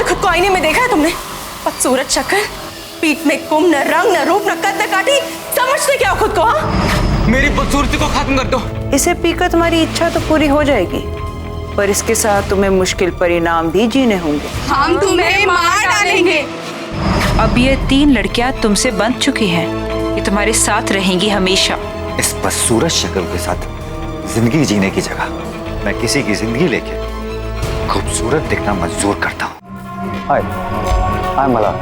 कभी खुद को आईने में देखा है तुमने? बदसूरत शक्ल, पीठ में कुम, न रंग न रूप न कद न काटी, समझते क्या हो खुद को? हाँ, मेरी बदसूरती को खत्म कर दो। इसे पीकर तुम्हारी इच्छा तो पूरी हो जाएगी, पर इसके साथ तुम्हें मुश्किल परिणाम भी जीने होंगे। हम तुम्हें मार डालेंगे। अब ये 3 लड़कियां तुमसे बंध चुकी हैं, ये तुम्हारे साथ रहेंगी हमेशा। इस बदसूरत शक्ल के साथ जिंदगी जीने की जगह मैं किसी की जिंदगी लेके खूबसूरत दिखना मंजूर करता हूँ। हाय, आई एम मल्हार।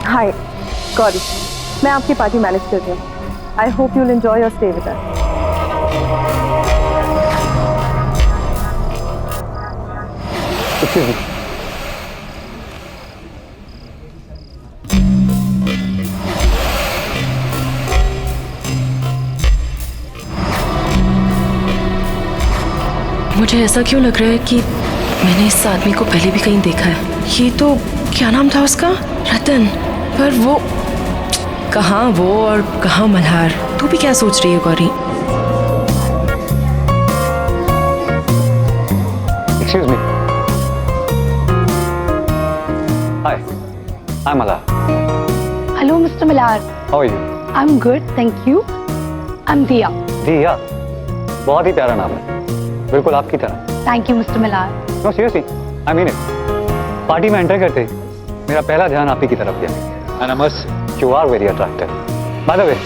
हाय गौरी, मैं आपकी पार्टी मैनेज कर रही हूँ। I hope you will enjoy your stay with us. मुझे ऐसा क्यों लग रहा है कि मैंने इस आदमी को पहले भी कहीं देखा है। ये तो क्या नाम था उसका? रतन। पर वो कहाँ वो और कहाँ मल्हार? तू भी क्या सोच रही है Gauri? Excuse me. Hi, I'm Mala. Hello mister Malhar. How are you? I am good, thank you. I am Diya. Diya, बहुत ही प्यारा नाम है, बिल्कुल आपकी तरह। Thank you mister Malhar. No, seriously, I mean it. Party में एंटर करते ही मेरा पहला ध्यान आप ही की तरफ गया। And I must say, you are very attractive. By the way,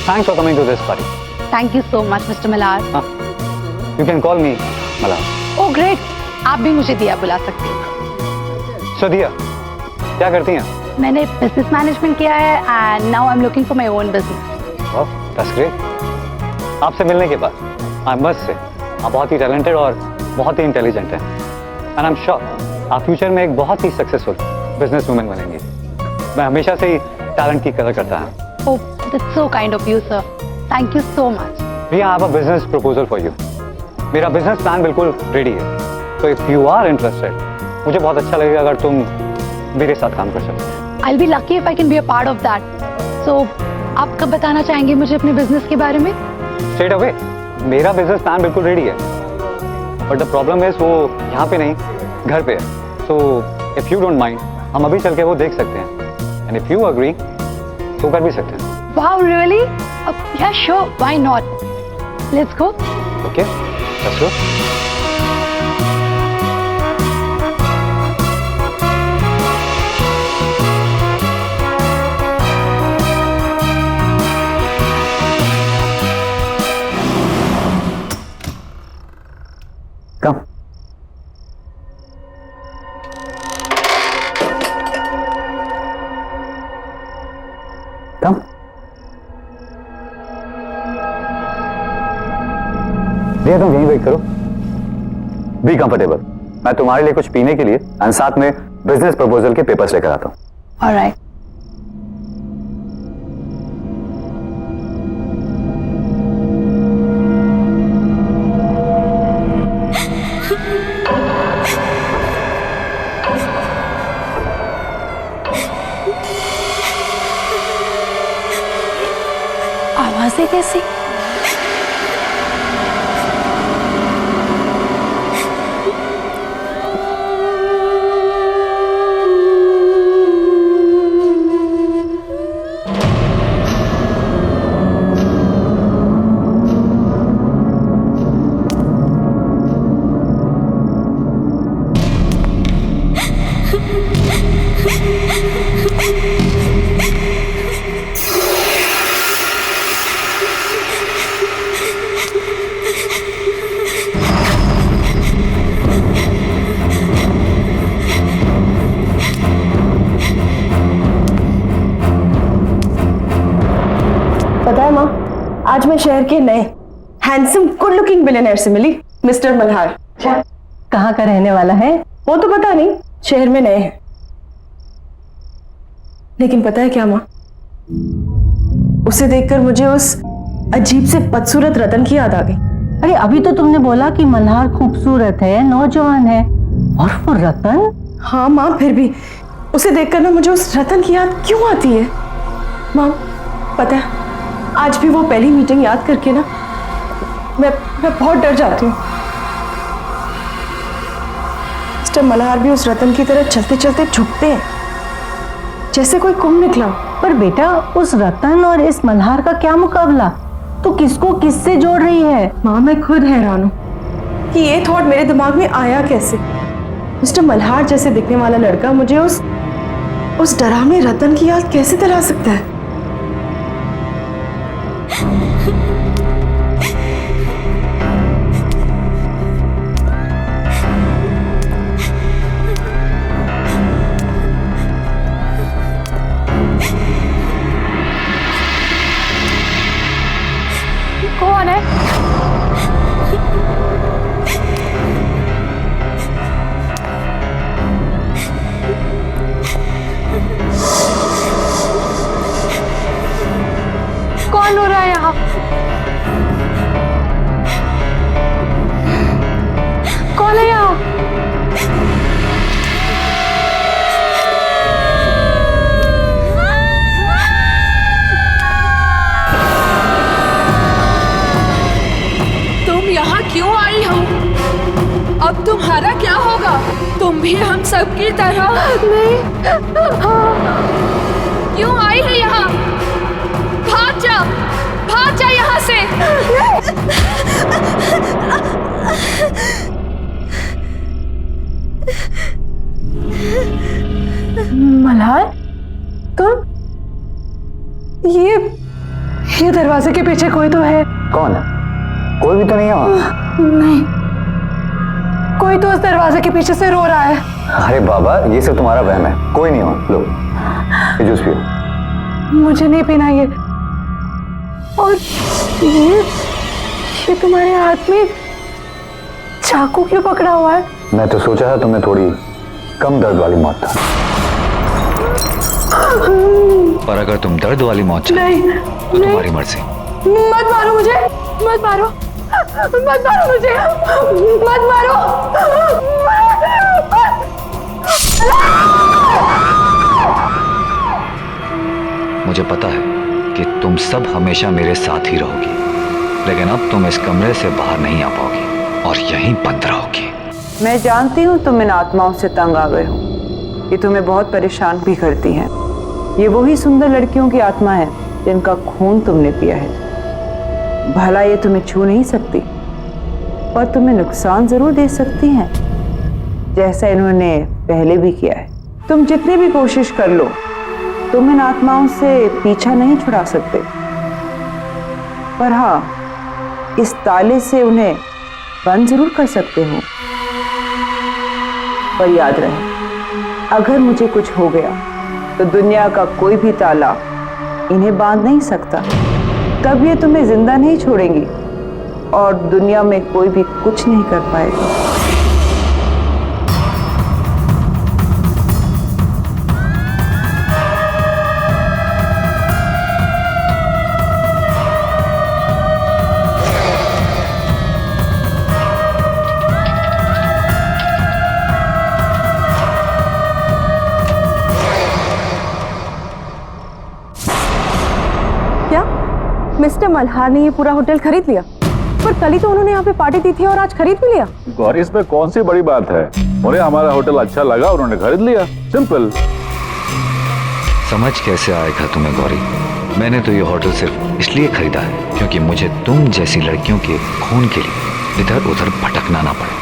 thanks for coming to this party. Thank you so much mister Malhar. You can call me Mala. Oh great, आप भी मुझे दिया बुला सकते हैं। So दिया, क्या करती हैं? मैंने बिजनेस मैनेजमेंट किया है and now I am looking for my own business. Wow, that's great. आपसे मिलने के बाद I must say, आप बहुत ही टैलेंटेड और बहुत ही इंटेलिजेंट हैं। And I'm sure आप फ्यूचर में एक बहुत ही सक्सेसफुल बिजनेस वुमेन बनेंगी। मैं हमेशा से ही टैलेंट की कदर करता हूँ। Oh that's so kind of you sir, thank you so much. Riya, I have a business proposal for you. मेरा बिजनेस प्लान बिल्कुल रेडी है, तो इफ यू आर इंटरेस्टेड मुझे बहुत अच्छा लगेगा अगर तुम मेरे साथ काम कर सकते। I'll be lucky if I can be a part of that. So, आप कब बताना चाहेंगे मुझे अपने बिजनेस के बारे में? स्ट्रेट अवे, मेरा बिजनेस प्लान बिल्कुल रेडी है, बट द प्रॉब्लम इज वो यहाँ पे नहीं, घर पे है। So if you don't mind, हम अभी चल के वो देख सकते हैं, एंड इफ यू अग्री तो कर भी सकते हैं। Wow, really? Yeah, sure. Why not? Let's go. Okay, let's go. Come. Come. भैया तुम यहीं वेट करो। Be comfortable. मैं तुम्हारे लिए कुछ पीने के लिए और साथ में बिजनेस प्रपोजल के पेपर्स लेकर आता हूँ। All right. आवाजें कैसी? पता है माँ, आज मैं शहर के नए हैंडसम गुड लुकिंग बिलियनर से मिली, मिस्टर मल्हार। कहाँ का रहने वाला है? वो तो पता नहीं, शहर में नए हैं। लेकिन पता है क्या माँ, उसे देखकर मुझे उस अजीब से बदसूरत रतन की याद आ गई। अरे अभी तो तुमने बोला कि मल्हार खूबसूरत है, नौजवान है, और वो रतन? हाँ माँ, फिर भी उसे देखकर ना मुझे उस रतन की याद क्यों आती है? माँ पता है, आज भी वो पहली मीटिंग याद करके ना मैं बहुत डर जाती हूँ। मिस्टर मल्हार भी उस रतन की तरह चलते चलते झुकते हैं, जैसे कोई कुंभ निकला। पर बेटा उस रतन और इस मल्हार का क्या मुकाबला? तू किसको किससे जोड़ रही है? माँ, मैं खुद हैरान हूँ कि ये थॉट मेरे दिमाग में आया कैसे। मिस्टर मल्हार जैसे दिखने वाला लड़का मुझे उस डरावने रतन की याद कैसे दिला सकता है? कौन है? कौन हो रहा है यहाँ? कौन है यहाँ? तुम यहाँ क्यों आई हो? अब तुम्हारा क्या होगा? तुम भी हम सब की तरह नहीं। क्यों आई है यहाँ? भाग जा यहाँ से। मल्हार, तुम? ये दरवाजे के पीछे कोई तो है। कौन है? कोई भी तो नहीं है वहाँ। नहीं, कोई तो उस दरवाजे के पीछे से रो रहा है। अरे बाबा, ये सब तुम्हारा वहम है, कोई नहीं वहाँ। लो ये जूस पियो। मुझे नहीं पीना ये। और ये तुम्हारे हाथ में चाकू क्यों पकड़ा हुआ है? मैं तो सोचा था तुम्हें थोड़ी कम दर्द वाली मौत था, पर अगर तुम दर्द वाली मौत चाहते तो तुम्हारी मर्जी। मत मारो मुझे, मत मारो, मत मारो मुझे, मत मारो। मुझे पता है कि तुम सब हमेशा मेरे साथ ही रहोगी, लेकिन अब तुम इस कमरे से बाहर नहीं आ पाओगी और यहीं बंद रहोगी। मैं जानती हूँ तुम इन आत्माओं से तंग आ गए हो, ये तुम्हें बहुत परेशान भी करती हैं। ये वही सुंदर लड़कियों की आत्मा है जिनका खून तुमने पिया है। भला ये तुम्हें छू नहीं सकती, पर तुम्हें नुकसान जरूर दे सकती हैं, जैसा इन्होंने पहले भी किया है। तुम जितनी भी कोशिश कर लो, तुम इन आत्माओं से पीछा नहीं छुड़ा सकते, पर हाँ, इस ताले से उन्हें बंद जरूर कर सकते हो। पर याद रहे, अगर मुझे कुछ हो गया तो दुनिया का कोई भी ताला इन्हें बांध नहीं सकता। तब ये तुम्हें जिंदा नहीं छोड़ेंगी और दुनिया में कोई भी कुछ नहीं कर पाएगा। मिस्टर मल्हार ने ये पूरा होटल खरीद लिया? पर कल ही तो उन्होंने यहाँ पे पार्टी दी थी और आज खरीद भी लिया। गौरी, इसमें कौन सी बड़ी बात है? उन्हें हमारा होटल अच्छा लगा, उन्होंने खरीद लिया, सिंपल। समझ कैसे आएगा तुम्हें गौरी? मैंने तो ये होटल सिर्फ इसलिए खरीदा है क्योंकि मुझे तुम जैसी लड़कियों के खून के लिए इधर उधर भटकना ना पड़े।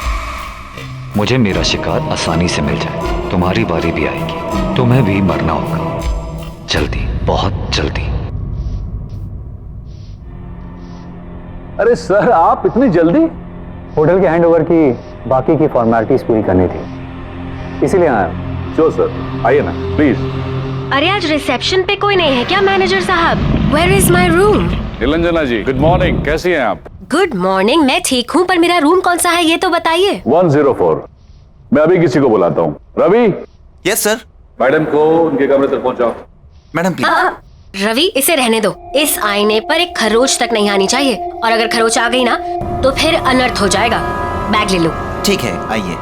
मुझे मेरा शिकार आसानी से मिल जाए। तुम्हारी बारी भी आएगी, तुम्हें भी मरना होगा, जल्दी, बहुत जल्दी। अरे सर, आप इतनी जल्दी? होटल के हैंडओवर की बाकी की फॉर्मेलिटीज पूरी करनी थी, इसीलिए आया। श्योर सर, आइए ना प्लीज। अरे आज रिसेप्शन पे कोई नहीं है क्या मैनेजर साहब? Where is my room? Niranjana ji, good morning, कैसी हैं आप? गुड मॉर्निंग, मैं ठीक हूँ, पर मेरा रूम कौन सा है ये तो बताइए। 104। मैं अभी किसी को बुलाता हूँ। रवि। Yes sir. मैडम को उनके कमरे तक पहुंचाओ। Madam please. रवि, इसे रहने दो। इस आईने पर एक खरोच तक नहीं आनी चाहिए, और अगर खरोच आ गई ना तो फिर अनर्थ हो जाएगा। बैग ले लो। ठीक है, आइए।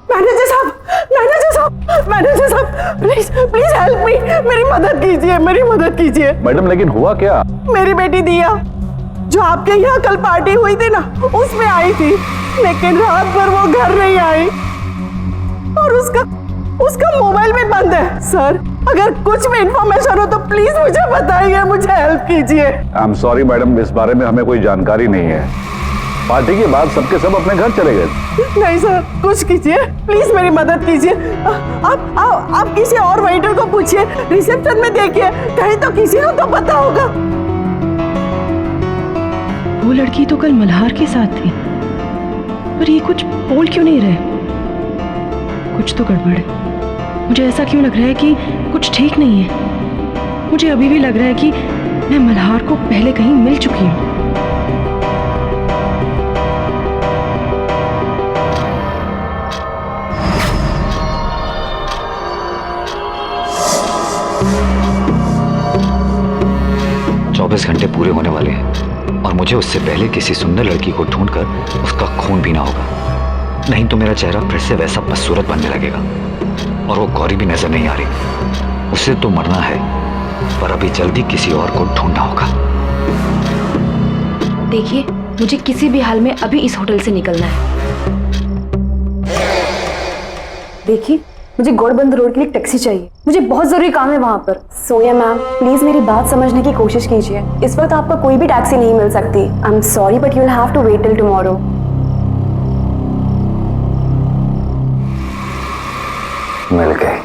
मैनेजर साहब, मैनेजर साहब। साहब, मैनेजर साहब, प्लीज प्लीज हेल्प मी, मेरी मदद कीजिए, मेरी मदद कीजिए। मैडम लेकिन हुआ क्या? मेरी बेटी दिया जो आपके यहाँ कल पार्टी हुई थी ना, उसमें आई थी, लेकिन रात भर वो घर नहीं आई और उसका मोबाइल भी बंद है। सर, अगर कुछ भी इंफॉर्मेशन हो तो प्लीज मुझे बताइए, मुझे हेल्प कीजिए। आई एम सॉरी मैडम, इस बारे में हमें कोई जानकारी नहीं है। पार्टी के बाद सबके सब अपने घर चले गए। नहीं सर, कुछ कीजिए, प्लीज मेरी मदद कीजिए। आप किसी और वेटर को पूछिए, रिसेप्शन में देखिए, कहीं तो किसी को तो पता होगा। वो लड़की तो कल मल्हार के साथ थी, पर ये कुछ बोल क्यों नहीं रहे? कुछ तो गड़बड़ है। मुझे ऐसा क्यों लग रहा है कि कुछ ठीक नहीं है। मुझे अभी भी लग रहा है कि मैं मल्हार को पहले कहीं मिल चुकी हूँ। चौबीस घंटे पूरे होने वाले हैं और मुझे उससे पहले किसी सुंदर लड़की को ढूंढकर उसका खून पीना होगा, नहीं तो मेरा चेहरा फिर से वैसा बदसूरत बनने लगेगा। और वो गौरी भी नजर नहीं आ रही। उसे तो मरना है, पर अभी जल्दी किसी और को ढूंढना होगा। देखिए, मुझे किसी भी हाल में अभी इस होटल से निकलना है। देखिए, मुझे गौड़बंद रोड के लिए टैक्सी चाहिए, मुझे बहुत जरूरी काम है वहाँ पर। सोनिया मैम, प्लीज मेरी बात समझने की कोशिश कीजिए। इस वक्त आपका कोई भी टैक्सी नहीं मिल सकती। I am sorry but you will have to wait till tomorrow. मिल गए।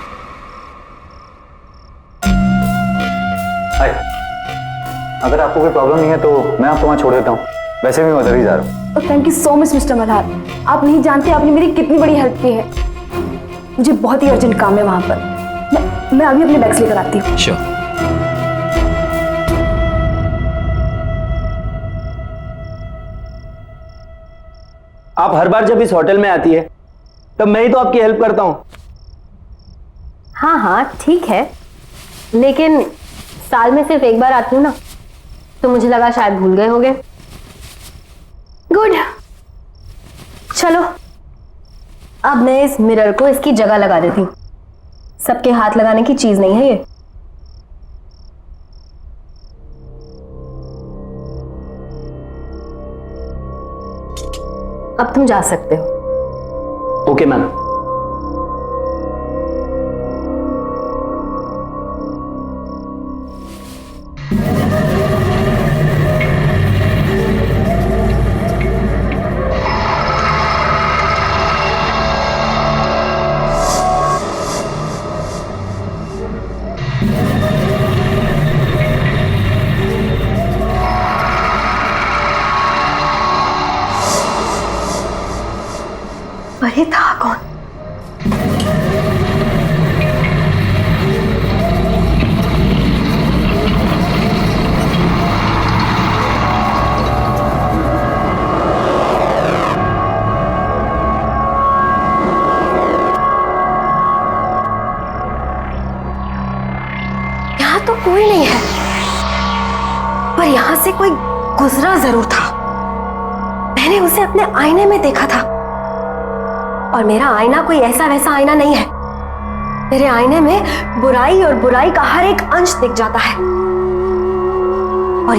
अगर आपको कोई प्रॉब्लम नहीं है तो मैं आपको वहां छोड़ देता हूँ, वैसे भी मैं उधर ही जा रहा हूँ। Thank you so much mister Malhar, आप नहीं जानते आपने मेरी कितनी बड़ी हेल्प की है। मुझे बहुत ही अर्जेंट काम है वहां पर। मैं अभी अपने बैग्स लेकर आती हूँ। श्योर। आप हर बार जब इस होटल में आती है तब मैं ही तो आपकी हेल्प करता हूँ। हाँ हाँ ठीक है, लेकिन साल में सिर्फ एक बार आती हूँ ना, तो मुझे लगा शायद भूल गए होगे। गुड, चलो अब मैं इस मिरर को इसकी जगह लगा देती हूँ। सबके हाथ लगाने की चीज नहीं है ये। अब तुम जा सकते हो। Okay ma'am. अरे था कौन? यहाँ तो कोई नहीं है, पर यहाँ से कोई गुजरा जरूर था। मैंने उसे अपने आईने में देखा था, और मेरा आईना कोई ऐसा वैसा आईना नहीं है। मेरे आईने में बुराई और बुराई का हर एक अंश दिख जाता है, और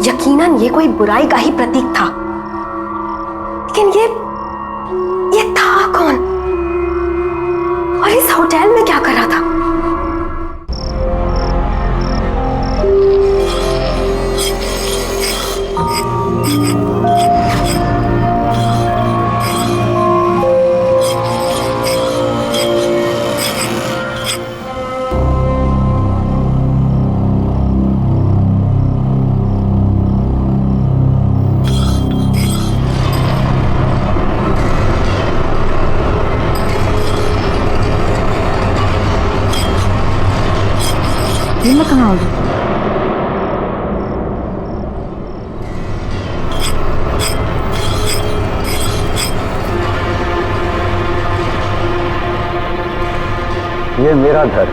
यकीनन ये कोई बुराई का ही प्रतीक था। लेकिन ये था कौन, और इस होटल में क्या कर रहा था? मैं कहाँ होगी? ये मेरा घर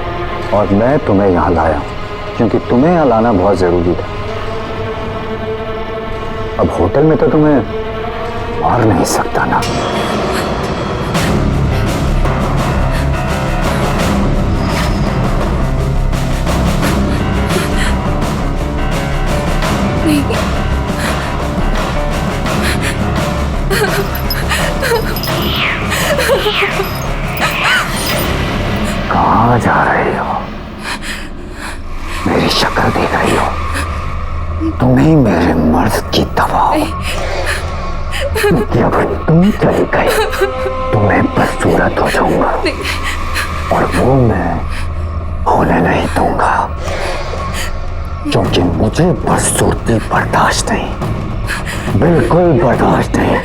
और मैं तुम्हें यहाँ लाया हूँ क्योंकि तुम्हें यहाँ लाना बहुत जरूरी था। अब होटल में तो तुम्हें मार नहीं सकता ना। कहाँ जा रही हो? मेरी शक्ल देख रही हो? तुम ही मेरे मर्द की दवा हो। जब तुम चली गई तो मैं बदसूरत हो जाऊंगा और वो मैं होने नहीं दूंगा, क्योंकि मुझे बदसूरती बर्दाश्त नहीं, बिल्कुल बर्दाश्त नहीं।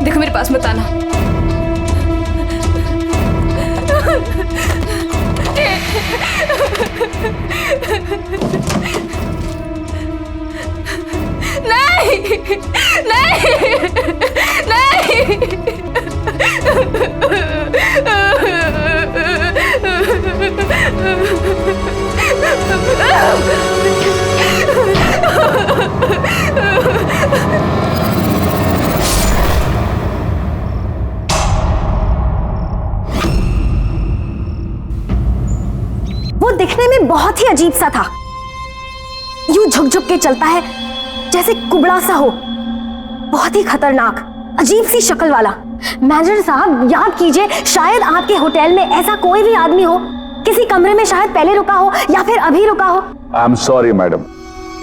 देखो मेरे पास मत आना। नहीं नहीं वो दिखने में बहुत ही अजीब सा था, यूं झुक झुक के चलता है जैसे कुबड़ा सा हो, बहुत ही खतरनाक अजीब सी शक्ल वाला। मैनेजर साहब याद कीजिए, शायद आपके होटल में ऐसा कोई भी आदमी हो, किसी कमरे में शायद पहले रुका हो या फिर अभी रुका हो। आई एम सॉरी मैडम,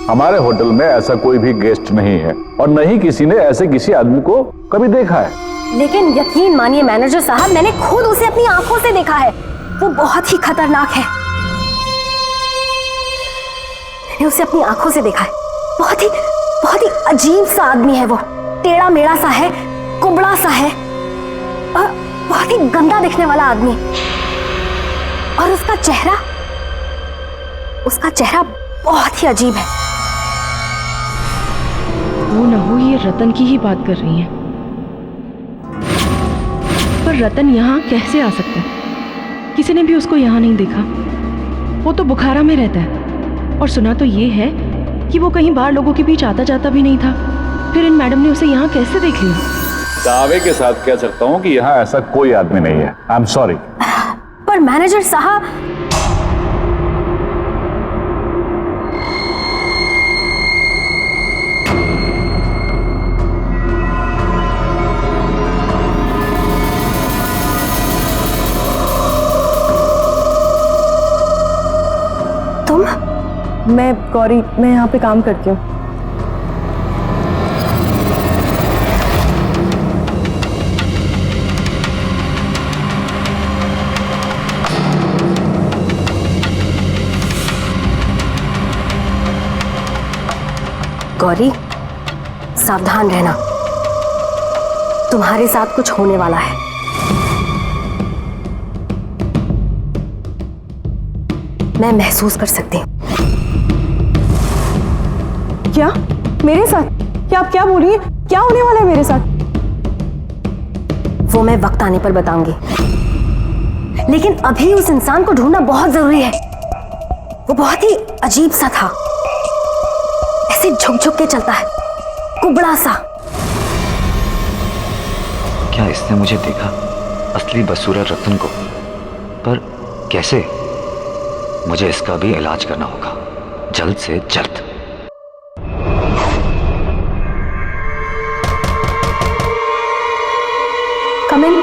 हमारे होटल में ऐसा कोई भी गेस्ट नहीं है और न ही किसी ने ऐसे किसी आदमी को कभी देखा है। लेकिन यकीन मानिए मैनेजर साहब, मैंने खुद उसे अपनी आंखों से देखा है, वो बहुत ही खतरनाक है। मैंने उसे अपनी आंखों से देखा है, बहुत ही अजीब सा आदमी है वो, टेढ़ा मेढ़ा सा है, कुबड़ा सा है और बहुत ही गंदा दिखने वाला आदमी। और उसका चेहरा बहुत ही अजीब है। वो न हो ये रतन की ही बात कर रही हैं। पर रतन यहाँ कैसे आ सकता है? किसी ने भी उसको यहाँ नहीं देखा। वो तो बुखारा में रहता है और सुना तो ये है कि वो कहीं बाहर लोगों के बीच आता जाता भी नहीं था। फिर इन मैडम ने उसे यहाँ कैसे देख लिया? दावे के साथ कह सकता हूँ कि यहाँ ऐसा कोई आदमी नहीं है। आई एम सॉरी। पर मैनेजर साहब, तुम? मैं गौरी, मैं यहाँ पे काम करती हूँ। गौरी, सावधान रहना, तुम्हारे साथ कुछ होने वाला है। मैं महसूस कर सकती हूँ। क्या? मेरे साथ? क्या आप क्या बोल रही हैं? क्या होने वाला है मेरे साथ? वो मैं वक्त आने पर बताऊंगी, लेकिन अभी उस इंसान को ढूंढना बहुत जरूरी है। वो बहुत ही अजीब सा था, ऐसे झुक झुक के चलता है, कुबड़ा सा। क्या इसने मुझे देखा, असली बदसूरत रतन को? पर कैसे? मुझे इसका भी इलाज करना होगा, जल्द से जल्द। Come in.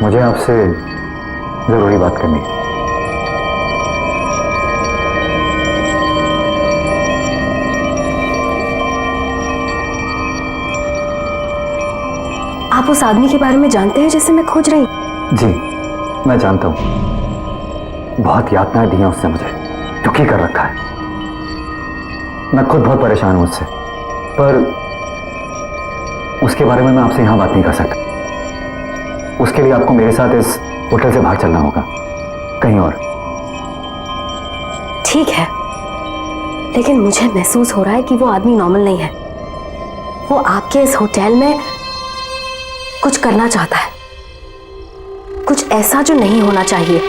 मुझे आपसे जरूरी बात करनी है। आप आप उस आदमी के बारे में जानते हैं जिसे मैं खोज रही हूँ? जी मैं जानता हूँ, बहुत यातनाएं दी हैं उसने मुझे, दुखी कर रखा है। मैं खुद बहुत परेशान हूं उससे, पर उसके बारे में मैं आपसे यहां बात नहीं कर सकता। उसके लिए आपको मेरे साथ इस होटल से बाहर चलना होगा, कहीं और। ठीक है, लेकिन मुझे महसूस हो रहा है कि वो आदमी नॉर्मल नहीं है। वो आपके इस होटल में कुछ करना चाहता है, कुछ ऐसा जो नहीं होना चाहिए।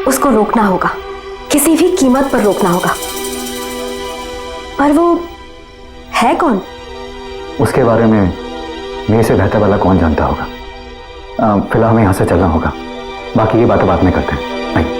उसको रोकना होगा, किसी भी कीमत पर रोकना होगा। पर वो है कौन? उसके बारे में मेरे से बेहतर वाला कौन जानता होगा। फिलहाल हमें यहां से चलना होगा, बाकी ये बातें बाद में करते हैं। नहीं।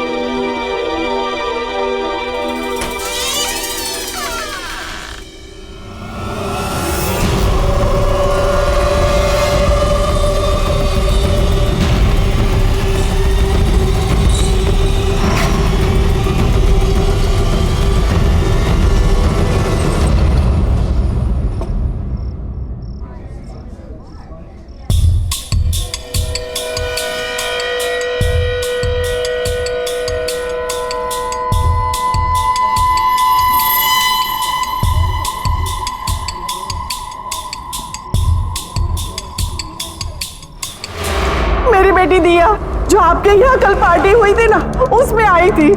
मेरी बेटी दिया जो आपके यहाँ कल पार्टी हुई थी ना, उसमें आई थी,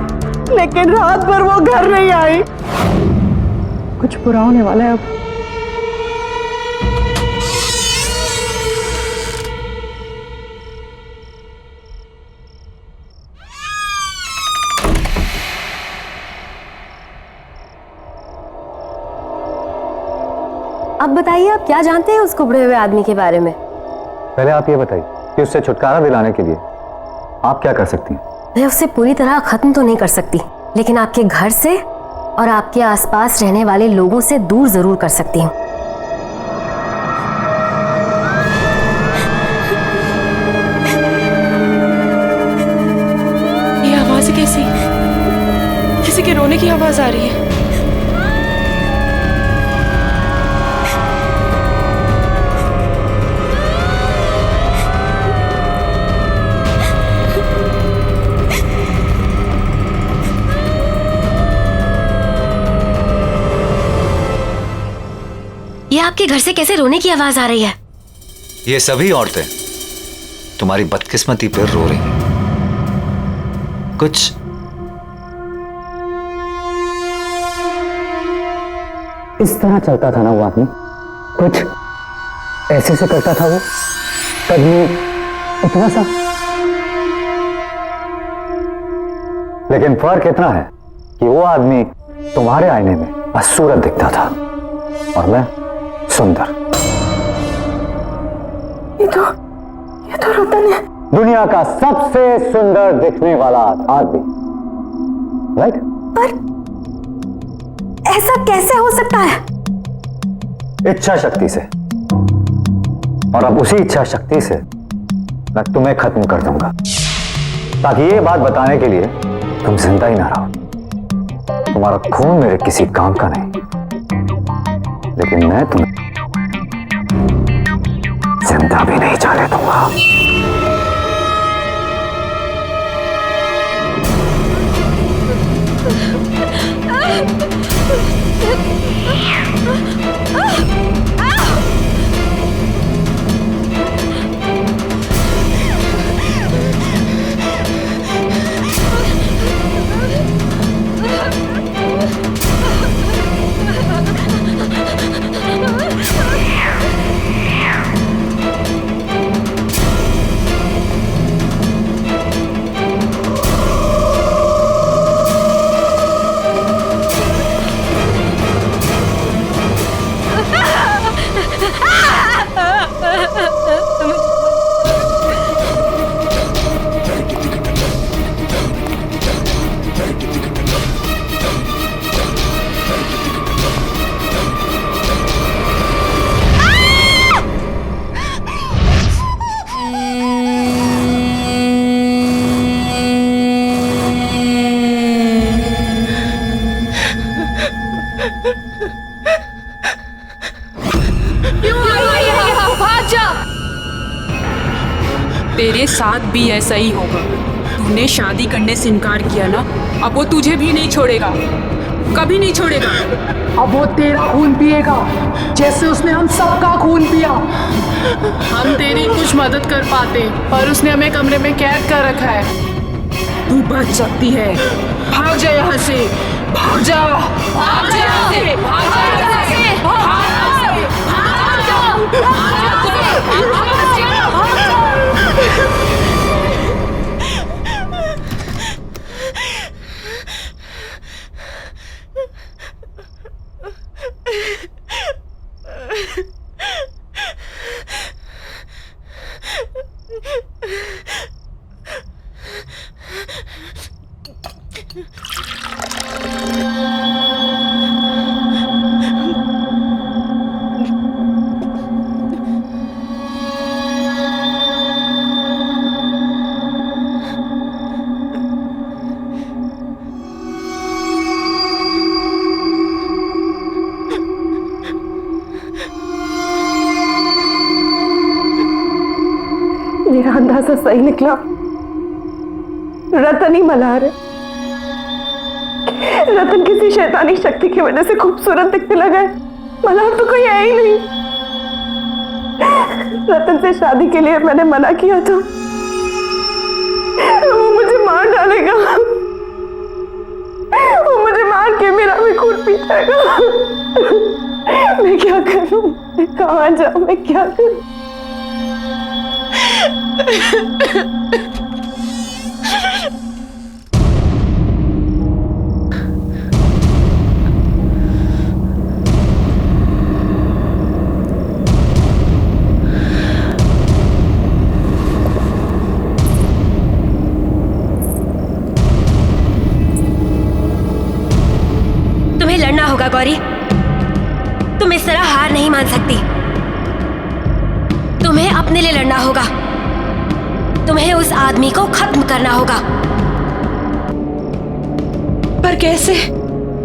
लेकिन रात भर वो घर नहीं आई। कुछ बुरा होने वाला है अब। अब बताइए, आप क्या जानते हैं उस कुबड़े हुए आदमी के बारे में? पहले आप ये बताइए कि उससे छुटकारा दिलाने के लिए आप क्या कर सकती हैं? मैं उससे पूरी तरह खत्म तो नहीं कर सकती, लेकिन आपके घर से और आपके आसपास रहने वाले लोगों से दूर जरूर कर सकती हूँ। ये आवाज कैसी? किसी के रोने की आवाज आ रही है। ये आपके घर से कैसे रोने की आवाज आ रही है? ये सभी औरतें तुम्हारी बदकिस्मती पर रो रही हैं। कुछ इस तरह चलता था ना वो आदमी, कुछ ऐसे से करता था वो, कभी इतना सा। लेकिन फर्क इतना है कि वो आदमी तुम्हारे आईने में बदसूरत दिखता था और मैं सुंदर। ये तो रतन है, दुनिया का सबसे सुंदर दिखने वाला आदमी, राइट? पर ऐसा कैसे हो सकता है? इच्छा शक्ति से। और अब उसी इच्छा शक्ति से मैं तुम्हें खत्म कर दूंगा, ताकि ये बात बताने के लिए तुम जिंदा ही ना रहो। तुम्हारा खून मेरे किसी काम का नहीं, लेकिन मैं तुम्हें जिंदा भी नहीं जाने दूंगा। तेरे साथ भी ऐसा ही होगा। तूने शादी करने से इनकार किया ना, अब वो तुझे भी नहीं छोड़ेगा, कभी नहीं छोड़ेगा। अब वो तेरा खून पिएगा जैसे उसने हम सबका खून पिया। हम तेरी कुछ मदद कर पाते पर उसने हमें कमरे में कैद कर रखा है। तू बच सकती है, भाग जा यहाँ से, भाग जा, भाग जा यहाँ से, भाग जा यहाँ से, भाग जा, भाग जा, भाग जा। मेरा अंदाजा सही निकला, रतन ही मल्हार है। रतन किसी शैतानी शक्ति की वजह से खूबसूरत दिखने लगा है, मल्हार तो कोई है ही नहीं। रतन से शादी के लिए मैंने मना किया था, वो मुझे मार डालेगा, वो मुझे मार के मेरा भी खून पी जाएगा। मैं क्या करूं, मैं कहां जाऊं, मैं क्या करूं? तुम्हें लड़ना होगा गौरी, तुम इस तरह हार नहीं मान सकती। तुम्हें अपने लिए लड़ना होगा, तुम्हें उस आदमी को खत्म करना होगा। पर कैसे?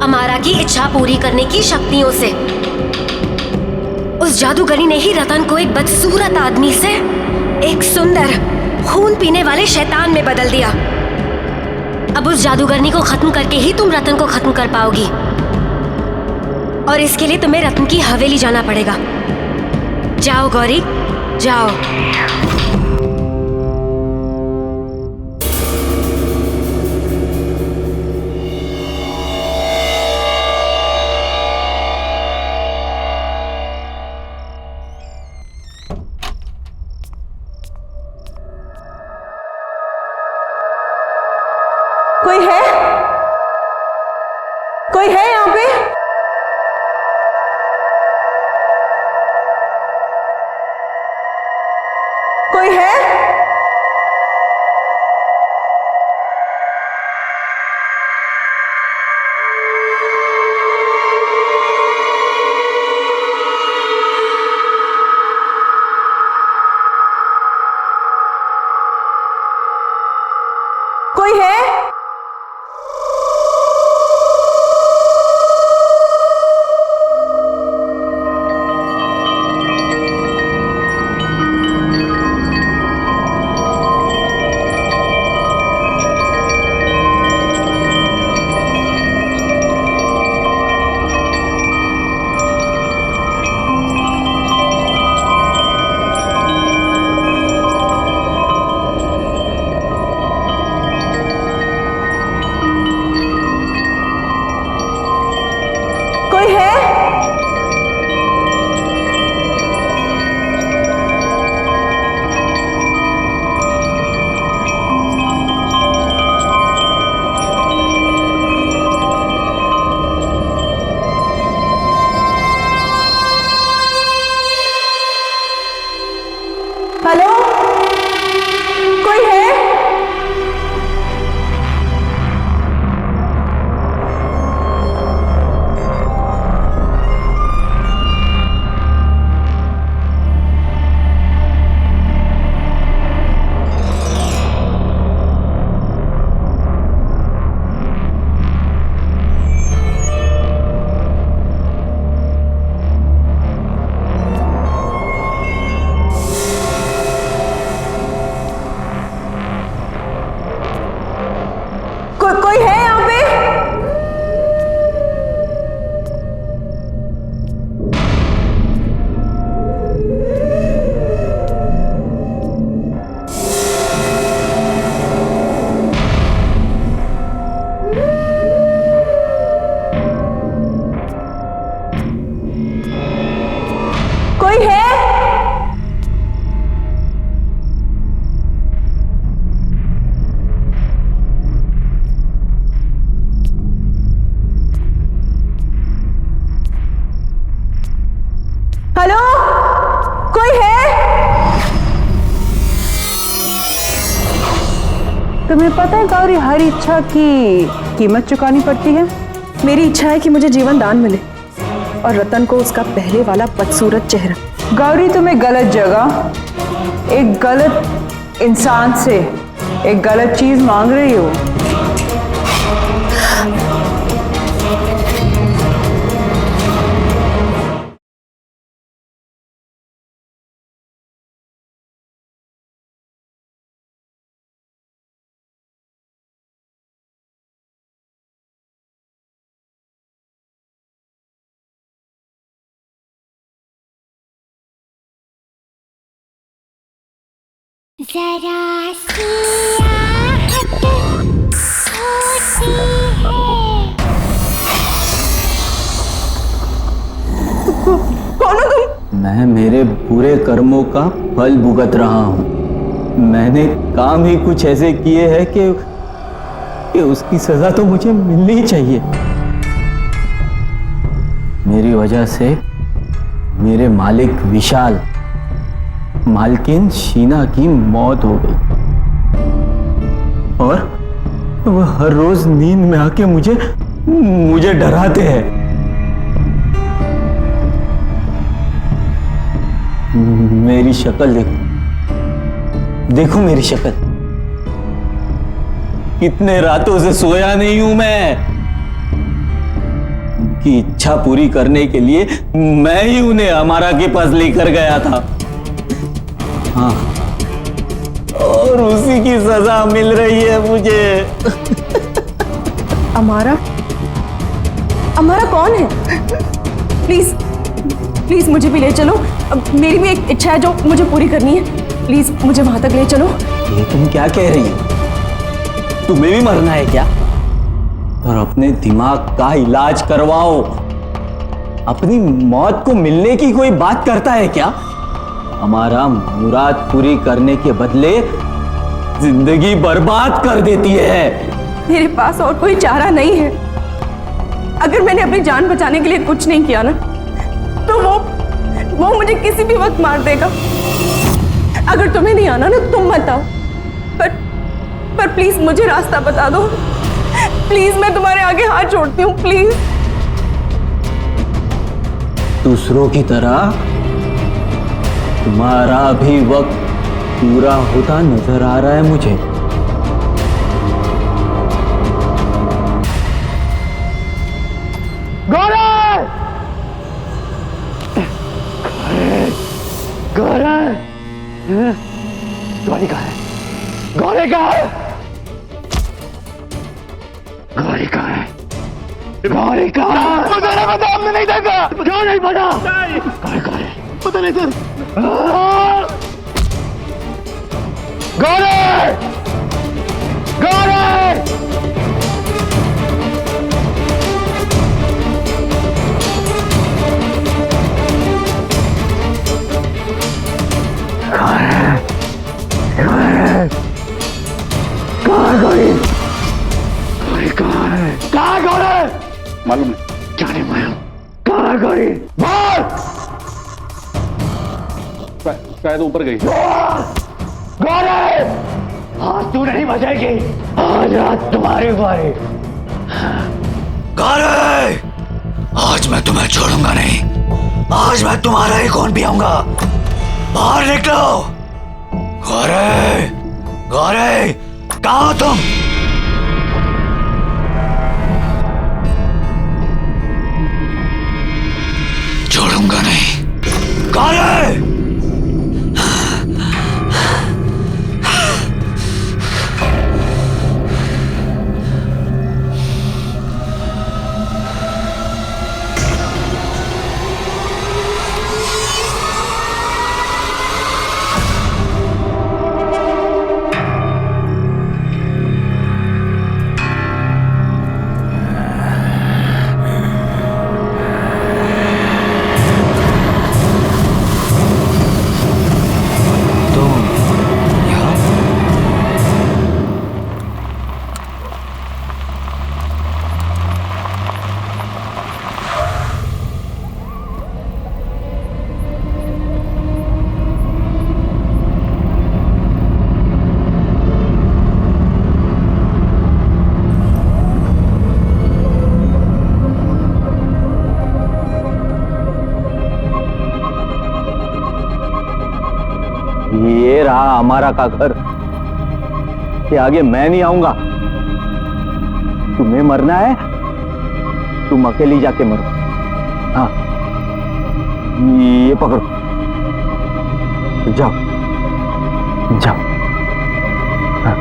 अमारा की इच्छा पूरी करने की शक्तियों से। उस जादूगरी ने ही रतन को एक बदसूरत आदमी से एक सुंदर खून पीने वाले शैतान में बदल दिया। अब उस जादूगरनी को खत्म करके ही तुम रतन को खत्म कर पाओगी, और इसके लिए तुम्हें रतन की हवेली जाना पड़ेगा। जाओ गौरी, जाओ। कोई है? कोई है यहाँ पे? कोई है? कोई है? तुम्हें पता है गौरी, हर इच्छा की कीमत चुकानी पड़ती है। मेरी इच्छा है कि मुझे जीवन दान मिले और रतन को उसका पहले वाला बदसूरत चेहरा। गौरी, तुम्हें गलत जगह, एक गलत इंसान से एक गलत चीज मांग रही हो। जरा सी आहट होती है। कौन हो तुम? मैं मेरे बुरे कर्मों का फल भुगत रहा हूँ। मैंने काम ही कुछ ऐसे किए हैं कि उसकी सजा तो मुझे मिलनी ही चाहिए। मेरी वजह से मेरे मालिक विशाल, मालकिन शीना की मौत हो गई और वह हर रोज नींद में आके मुझे डराते हैं। मेरी शक्ल देखो मेरी शक्ल। कितने रातों से सोया नहीं हूं मैं। उनकी इच्छा पूरी करने के लिए मैं ही उन्हें अमारा के पास लेकर गया था। हाँ, और उसी की सजा मिल रही है मुझे। अमारा? अमारा कौन है? प्लीज प्लीज मुझे भी ले चलो। अब मेरी भी एक इच्छा है जो मुझे पूरी करनी है। प्लीज मुझे वहां तक ले चलो। ये तुम क्या कह रही हो? तुम्हें भी मरना है क्या? और अपने दिमाग का इलाज करवाओ। अपनी मौत को मिलने की कोई बात करता है क्या? हमारा मुराद पूरी करने के बदले जिंदगी बर्बाद कर देती है। मेरे पास और कोई चारा नहीं है। अगर मैंने अपनी जान बचाने के लिए कुछ नहीं किया ना, तो वो मुझे किसी भी वक्त मार देगा। अगर तुम्हें नहीं आना ना, तुम मत आओ। पर प्लीज मुझे रास्ता बता दो। प्लीज, मैं तुम्हारे आगे हाथ जोड़ती हूँ, प्लीज। दूसरों की तरह तुम्हारा भी वक्त पूरा होता नजर आ रहा है मुझे। गौरव! गौरव! गौरी कहाँ है? गौरी कहाँ है? गौरी कहाँ है? गौरी कहाँ है? पता नहीं, पता हमने नहीं देखा। क्यों नहीं पता? गौरी कहाँ है? पता नहीं सर। गौरी! गौरी! कहाँ गौरी? गौरी कहाँ है? कहाँ गौरी? मालूम नहीं। क्या नहीं मालूम? कहाँ गौरी? बोल! शायद ऊपर गई। गौरी! आज तू नहीं बचेगी। आज रात तुम्हारी बारी। गौरी! आज मैं तुम्हें छोड़ूंगा नहीं। आज मैं तुम्हारा ही खून पियूंगा। बाहर निकलो। गौरी! गौरी! कहाँ हो तुम? छोड़ूंगा नहीं। गौरी! हमारा का घर, कि आगे मैं नहीं आऊंगा। तुम्हें मरना है, तुम अकेली जाके मरो। हाँ, ये पकड़ो, जाओ जाओ। हाँ,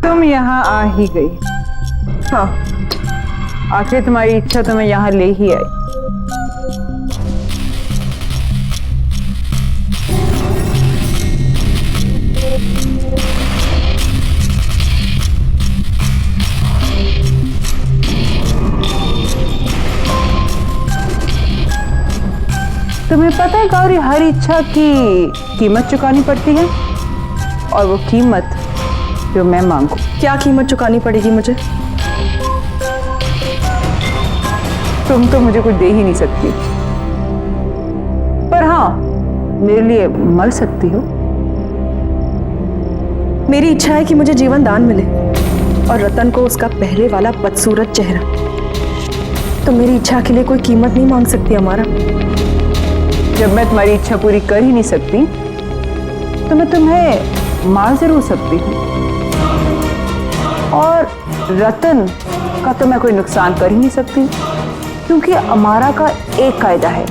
तुम यहाँ आ ही गई। हाँ, आखिर तुम्हारी इच्छा तुम्हें यहाँ ले ही आई। तुम्हें पता है गौरी, हर इच्छा की कीमत चुकानी पड़ती है, और वो कीमत जो मैं मांगू। क्या कीमत चुकानी पड़ेगी मुझे? तुम तो मुझे कुछ दे ही नहीं सकती, पर हाँ, मेरे लिए मर सकती हो। मेरी इच्छा है कि मुझे जीवन दान मिले और रतन को उसका पहले वाला बदसूरत चेहरा। तो मेरी इच्छा के लिए कोई कीमत नहीं मांग सकती हमारा। जब मैं तुम्हारी इच्छा पूरी कर ही नहीं सकती, तो मैं तुम्हें मार जरूर सकती हूँ, और रतन का तो मैं कोई नुकसान कर ही नहीं सकती, क्योंकि अमारा का एक कायदा है,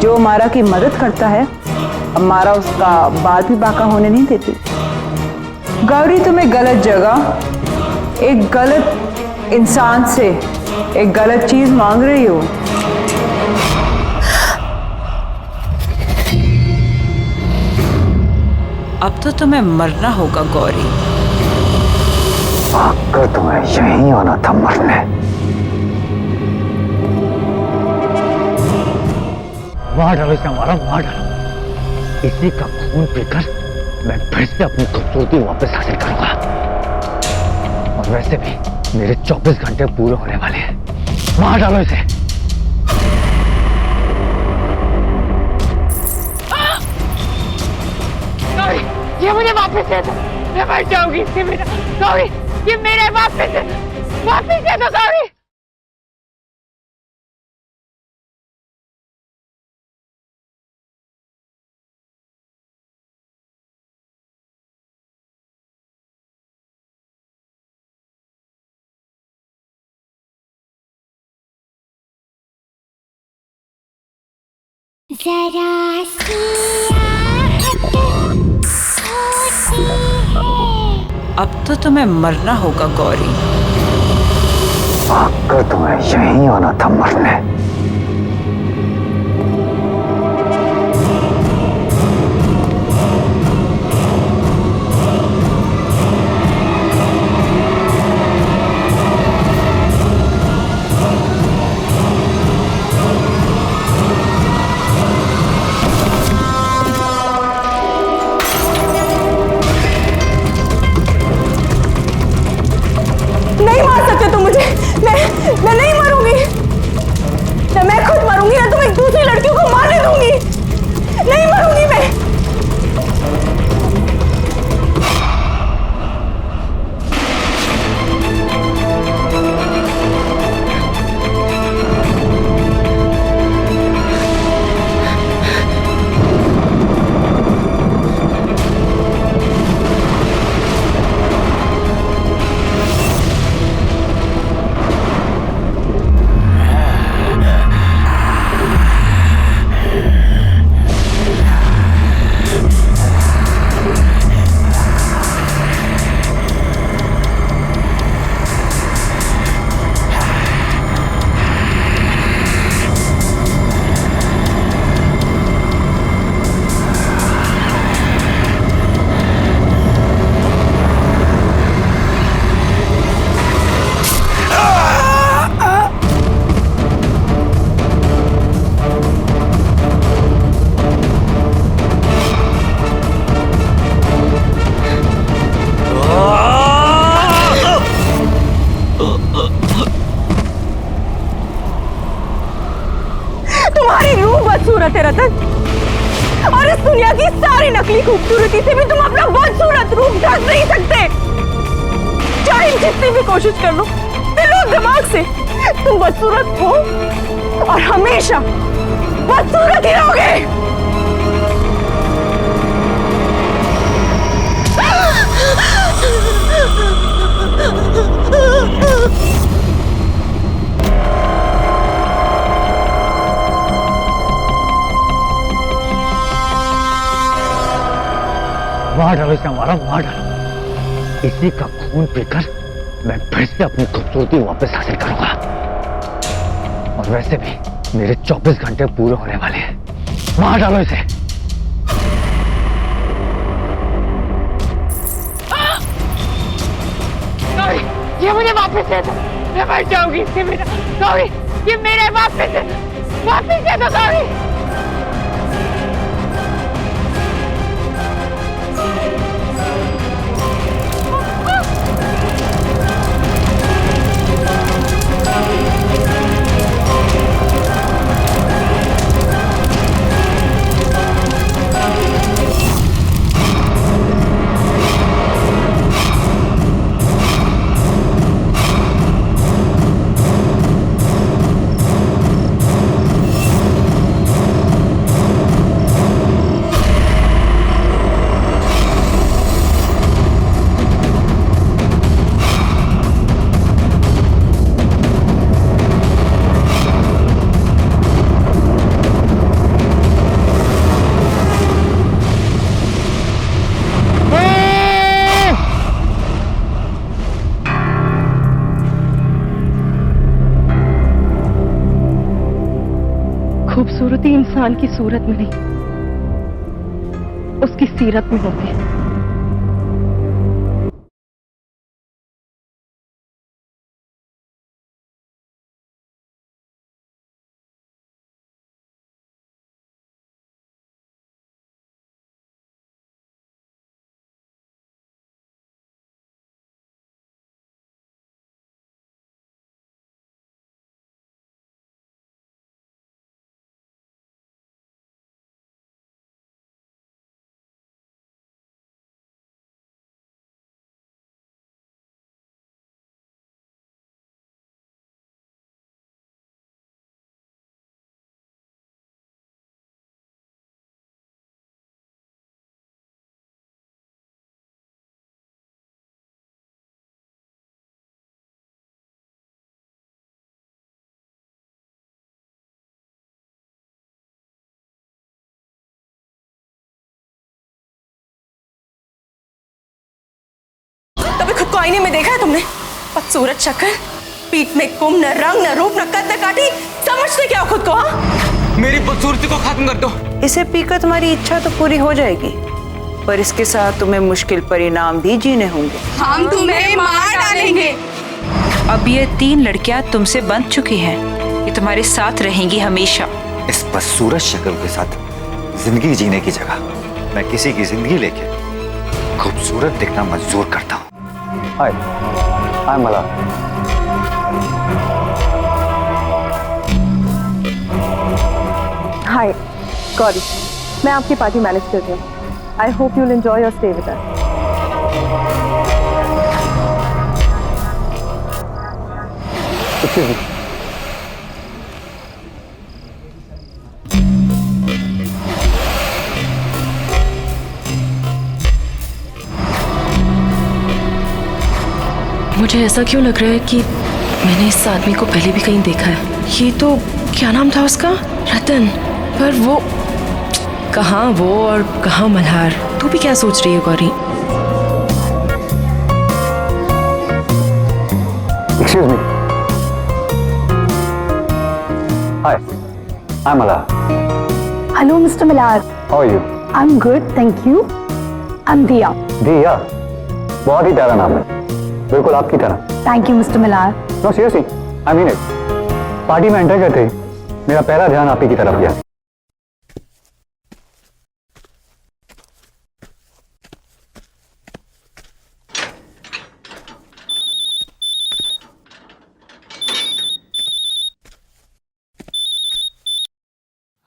जो अमारा की मदद करता है, अमारा उसका बाल भी बाका होने नहीं देती। गौरी, तुम्हें गलत जगह एक गलत इंसान से एक गलत चीज मांग रही हो। अब तो तुम्हें मरना होगा गौरी। भागकर तुम्हें यहीं आना था मरने। मार डालो इसे, हमारा मार डालो। इसी का खून पीकर मैं फिर से अपनी खूबसूरती वापस हासिल करूंगा। और वैसे भी मेरे 24 घंटे पूरे होने वाले हैं। मार डालो इसे। ये मुझे वापस दे दो, मैं मर जाऊंगी। ये मेरा गौरी, ये मेरे वापस दे दो गौरी। जरा सी आहट होती है। अब तो तुम्हें मरना होगा गौरी। भागकर तुम्हें यहीं आना था मरने। नहीं मार सकते तुम मुझे। मैं नहीं मरूंगी। मैं तुम्हारी रूह बदसूरत है रतन, और इस दुनिया की सारी नकली खूबसूरती से भी तुम अपना बदसूरत रूप ढक नहीं सकते। चाहे जितनी भी कोशिश कर लो दिलो दिमाग से, तुम बदसूरत हो और हमेशा बदसूरत ही रहोगे। मार डालो इसे, हमारा मार डालो। इसी का खून पीकर मैं फिर से अपनी खूबसूरती वापस हासिल करूंगा। और वैसे भी मेरे 24 घंटे पूरे होने वाले हैं। मार डालो इसे। ये मुझे वापस दे दो, मैं मर जाऊंगी। ये मेरा सॉरी, ये मेरे वापस दे दो सॉरी। खूबसूरती इंसान की सूरत में नहीं, उसकी सीरत में होती है। कभी खुद को आईने में देखा है तुमने? बदसूरत शक्ल, पीठ में कुम, न रंग, न रूप, न कद, न काटी। समझते क्या हो खुद को? हाँ, मेरी बदसूरती को खत्म कर दो। इसे पीकर तुम्हारी इच्छा तो पूरी हो जाएगी, पर इसके साथ तुम्हें मुश्किल परिणाम भी जीने होंगे। हम तुम्हें मार डालेंगे। अब ये 3 लड़कियां तुमसे बंध चुकी हैं, ये तुम्हारे साथ रहेंगी हमेशा। इस बदसूरत शक्ल के साथ जिंदगी जीने की जगह मैं किसी की जिंदगी लेके खूबसूरत दिखना मंजूर करता हूँ। हाय, आई एम मला। हाय गौरी, मैं आपकी पार्टी मैनेज कर रही हूँ। I hope you will enjoy your stay with us. Excuse me. मुझे ऐसा क्यों लग रहा है कि मैंने इस आदमी को पहले भी कहीं देखा है। ये तो क्या नाम था उसका, रतन। पर वो कहाँ वो और कहाँ मल्हार। तू भी क्या सोच रही है Gauri? Excuse me. Hi, I am Mala. Hello mister Malhar. How are you? I am good, thank you. I am Diya. Diya? बहुत ही प्यारा नाम है, बिल्कुल आपकी तरह। Thank you mister Malhar. No seriously, I mean it. Party में एंटर करते ही मेरा पहला ध्यान आप ही की तरफ गया।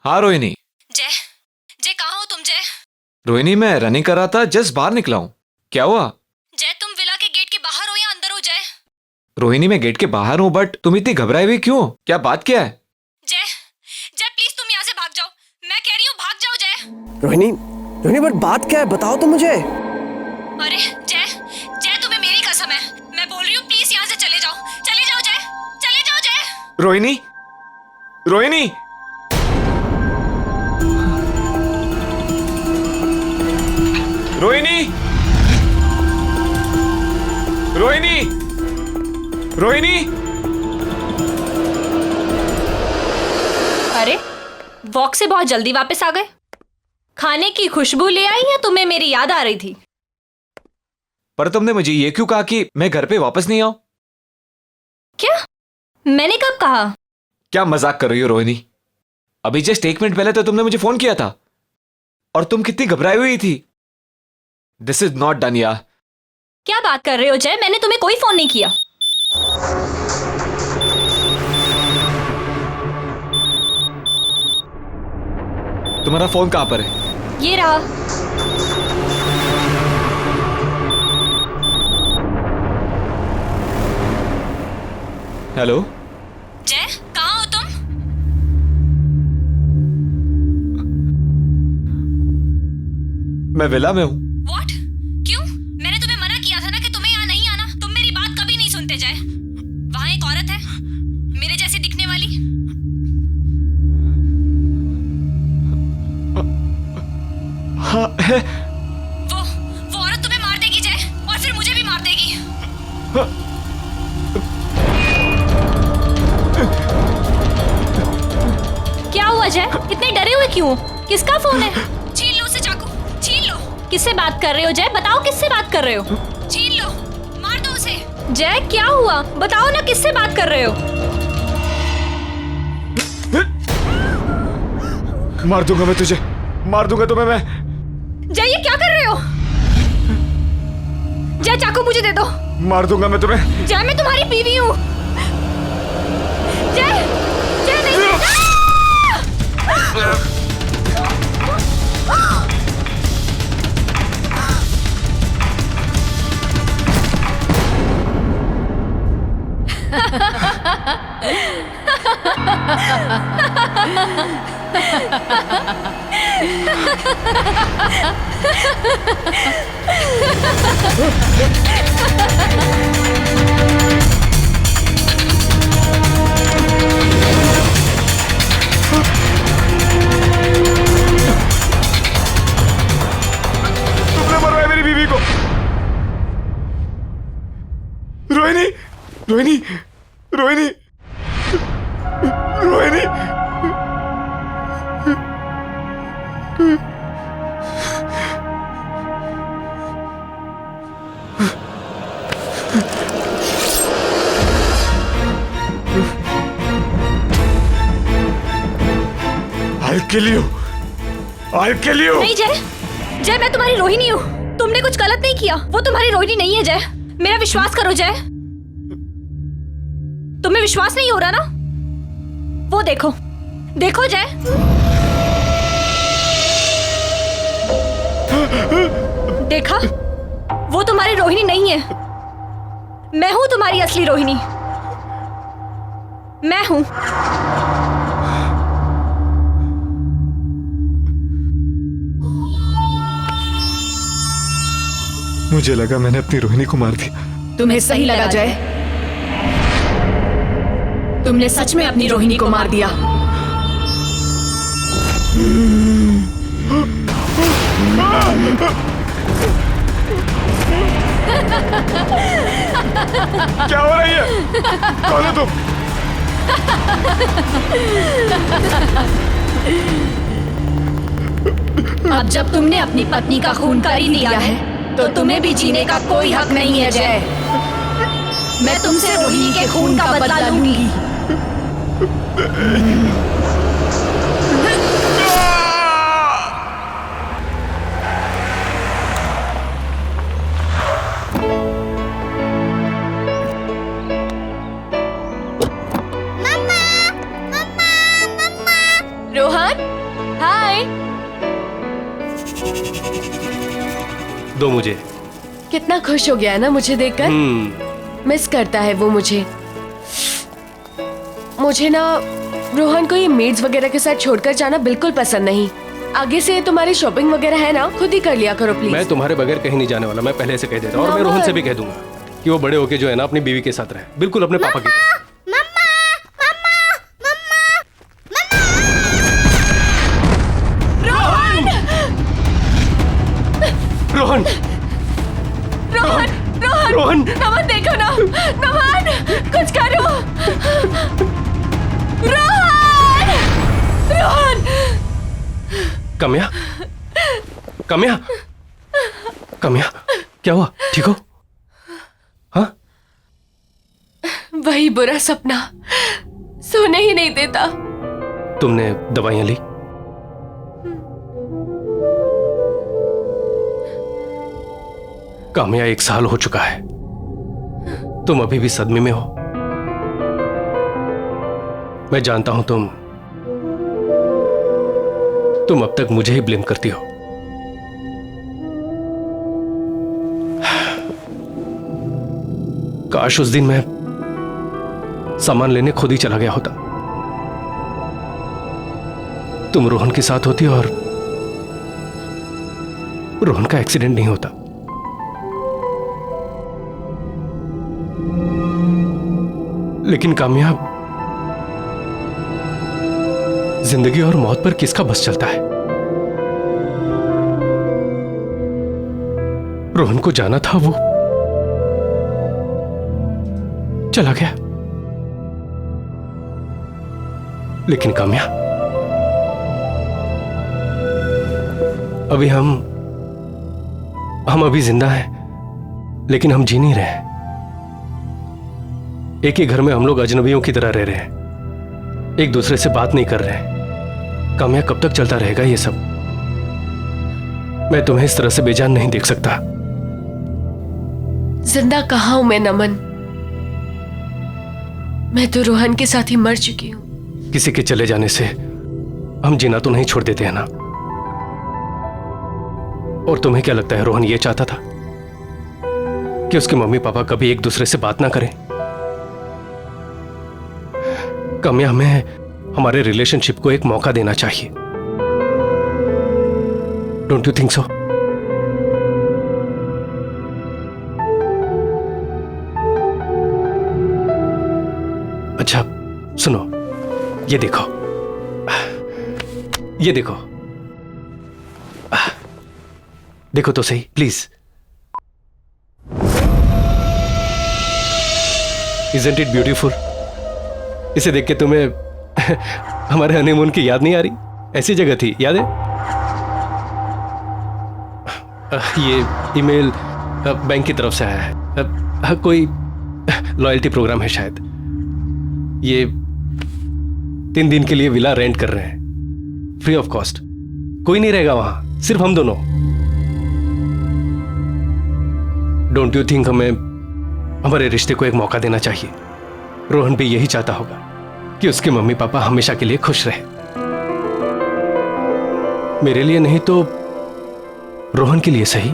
हाँ रोहिणी। जय, जय कहाँ हो तुम जय? रोहिणी मैं रनिंग कर रहा था, जस्ट बाहर निकला हूँ। क्या हुआ? जय तुम विला के गेट के बाहर हो या अंदर हो जय? रोहिणी मैं गेट के बाहर हूँ, बट तुम इतनी घबराई हुई क्यों? क्या बात क्या है? जय, जय प्लीज तुम यहाँ से भाग जाओ। मैं कह रही हूँ भाग जाओ जय। रोहिणी, रोहिणी बट बात क्या है, बताओ तो मुझे। अरे जय, जय तुम्हें मेरी कसम है, मैं बोल रही हूँ प्लीज यहाँ से चले जाओ। चले जाओ जय, चले जाओ जय। रोहिणी, रोहिणी, रोहिणी, रोहिणी, रोहिणी। अरे वॉक से बहुत जल्दी वापस आ गए। खाने की खुशबू ले आई या तुम्हें मेरी याद आ रही थी? पर तुमने मुझे ये क्यों कहा कि मैं घर पे वापस नहीं आऊं? क्या? मैंने कब कहा? क्या मजाक कर रही हो रोहिणी? अभी जस्ट 1 मिनट पहले तो तुमने मुझे फोन किया था और तुम कितनी घबराई हुई थी। दिस इज नॉट डन यार। क्या बात कर रहे हो जय? मैंने तुम्हें कोई फोन नहीं किया। तुम्हारा फोन कहां पर है? ये रहा। हेलो जय, कहाँ हो तुम? मैं विला में हूं। What? क्यों? मैंने तुम्हें मना किया था ना कि तुम्हें यहाँ नहीं आना। तुम मेरी बात कभी नहीं सुनते जय। वहां एक औरत है मेरे जैसी दिखने वाली। हाँ है। वो औरत तुम्हें मार देगी जय, और फिर मुझे भी मार देगी। क्या हुआ जय? इतने डरे हुए क्यों? किसका फोन है? छीन लो उसे चाकू, छीन लो। किससे बात कर रहे हो जय? बताओ किससे बात कर रहे हो? छीन लो, मार दो उसे। जय क्या हुआ? बताओ ना किससे बात कर रहे हो? मार दूंगा मैं तुझे, मार दूंगा तुम्हें मैं। जय ये क्या कर रहे हो? जय चाकू मुझे दे दो। मार दूंगा मैं तुम्हें। जय मैं तुम्हारी बीवी हूँ। जय, जय नहीं। तुमने मरवाया मेरी बीवी को। Rohini, Rohini, Rohini, Rohini. I'll kill you. I'll kill you. नहीं जय, जय मैं तुम्हारी रोहिणी हूँ। तुमने कुछ गलत नहीं किया। वो तुम्हारी रोहिणी नहीं है जय। मेरा विश्वास करो जय। तुम्हें विश्वास नहीं हो रहा ना? वो देखो, देखो जय। देखा? वो तुम्हारी रोहिणी नहीं है। मैं हूं तुम्हारी असली रोहिणी। मैं हूं। मुझे लगा मैंने अपनी रोहिणी को मार दिया। तुम्हें सही लगा जय। तुमने सच में अपनी रोहिणी को मार दिया। क्या हो रही है? कौन है तुम? अब जब तुमने अपनी पत्नी का खून कर ही दिया है, तो तुम्हें भी जीने का कोई हक नहीं है जय। मैं तुमसे रोहिणी के खून का बदला लूंगी। रोहन, गए? दो मुझे। कितना खुश हो गया ना मुझे देखकर। मिस करता है वो मुझे। मुझे ना रोहन को ये मेड्स वगैरह के साथ छोड़कर जाना बिल्कुल पसंद नहीं। आगे से तुम्हारी शॉपिंग वगैरह है ना, खुद ही कर लिया करो प्लीज। मैं तुम्हारे बगैर कहीं नहीं जाने वाला, मैं पहले से कह देता हूँ। और मैं रोहन से भी कह दूंगा कि वो बड़े होके जो है ना अपनी बीवी के साथ रहे, बिल्कुल अपने पापा की तरह। रोहन! रोहन! रोहन! रोहन! नमन देखो ना, नमन कुछ करो। रोहन! रोहन! कम्या? कम्या? कम्या? क्या हुआ? ठीक हो? हाँ? वही बुरा सपना सोने ही नहीं देता। तुमने दवाइयां ली? काम्या 1 साल हो चुका है, तुम अभी भी सदमे में हो। मैं जानता हूं तुम अब तक मुझे ही ब्लेम करती हो। काश उस दिन मैं सामान लेने खुद ही चला गया होता। तुम रोहन के साथ होती और रोहन का एक्सीडेंट नहीं होता। लेकिन कामयाब, जिंदगी और मौत पर किसका बस चलता है? रोहन को जाना था, वो चला गया। लेकिन कामया, अभी हम अभी जिंदा हैं, लेकिन हम जी नहीं रहे। एक ही घर में हम लोग अजनबियों की तरह रह रहे हैं, एक दूसरे से बात नहीं कर रहे। काम्या, कब तक चलता रहेगा ये सब? मैं तुम्हें इस तरह से बेजान नहीं देख सकता। जिंदा कहाँ हूं मैं नमन? मैं तो रोहन के साथ ही मर चुकी हूं। किसी के चले जाने से हम जीना तो नहीं छोड़ देते हैं ना। और तुम्हें क्या लगता है रोहन ये चाहता था कि उसके मम्मी पापा कभी एक दूसरे से बात ना करें? काम्या, हमें हमारे रिलेशनशिप को एक मौका देना चाहिए। Don't you think so? अच्छा सुनो, ये देखो, ये देखो, देखो तो सही प्लीज। Isn't it beautiful? इसे देख के तुम्हें हमारे हनीमून की याद नहीं आ रही? ऐसी जगह थी, याद है? ये ईमेल बैंक की तरफ से आया है, कोई लॉयल्टी प्रोग्राम है शायद। ये 3 दिन के लिए विला रेंट कर रहे हैं, फ्री ऑफ कॉस्ट। कोई नहीं रहेगा वहां, सिर्फ हम दोनों। डोंट यू थिंक हमें हमारे रिश्ते को एक मौका देना चाहिए? रोहन भी यही चाहता होगा कि उसके मम्मी पापा हमेशा के लिए खुश रहे। मेरे लिए नहीं तो रोहन के लिए सही।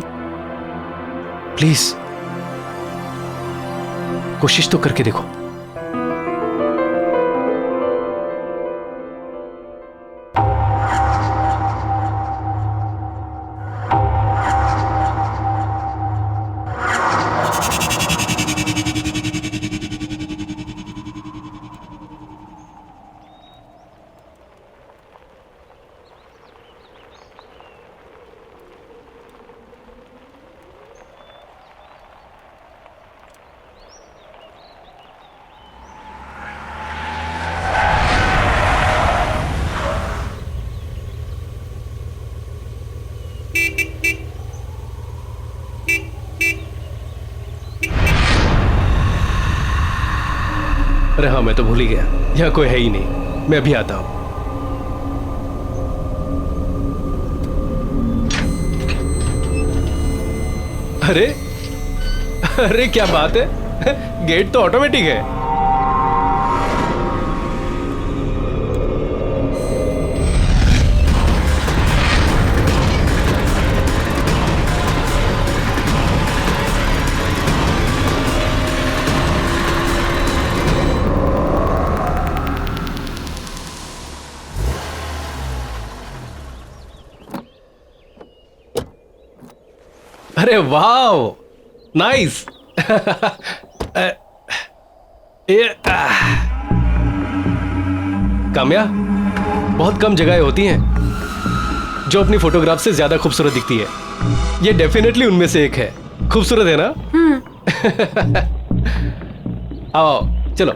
प्लीज कोशिश तो करके देखो। अरे हाँ, मैं तो भूल ही गया, यहाँ कोई है ही नहीं। मैं अभी आता हूं। अरे अरे क्या बात है, गेट तो ऑटोमेटिक है। अरे वाह, नाइस। काम्या, बहुत कम जगहें होती हैं जो अपनी फोटोग्राफ से ज्यादा खूबसूरत दिखती है। ये डेफिनेटली उनमें से एक है। खूबसूरत है ना? आओ चलो।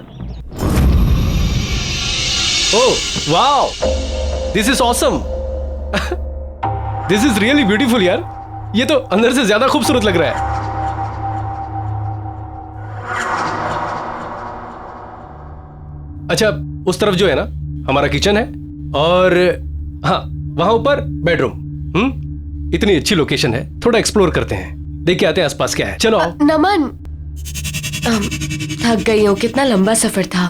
Oh wow, this is awesome. This is really beautiful यार। ये तो अंदर से ज्यादा खूबसूरत लग रहा है। अच्छा, उस तरफ जो है ना हमारा किचन है, और हाँ वहां ऊपर बेडरूम। इतनी अच्छी लोकेशन है, थोड़ा एक्सप्लोर करते हैं, देख के आते हैं आसपास क्या है। चलो आओ। नमन, थक गई हूँ, कितना लंबा सफर था।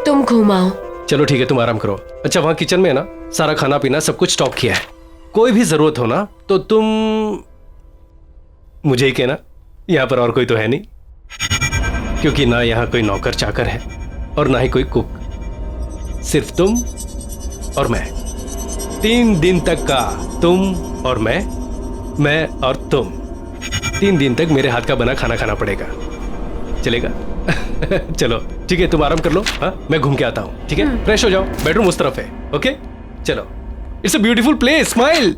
तुम घुमाओ। चलो ठीक है, तुम आराम करो। अच्छा, वहां किचन में है ना सारा खाना पीना सब कुछ स्टॉक किया है। कोई भी जरूरत हो ना तो तुम मुझे ही कहना। यहाँ पर और कोई तो है नहीं, क्योंकि ना यहाँ कोई नौकर चाकर है और ना ही कोई कुक। सिर्फ तुम और मैं। 3 दिन तक का तुम और मैं और तुम। 3 दिन तक मेरे हाथ का बना खाना खाना पड़ेगा। चलेगा? चलो ठीक है, तुम आराम कर लो। हाँ, मैं घूम के आता हूँ। ठीक है, फ्रेश हो जाओ। बेडरूम उस तरफ है। ओके चलो। It's a beautiful place, smile.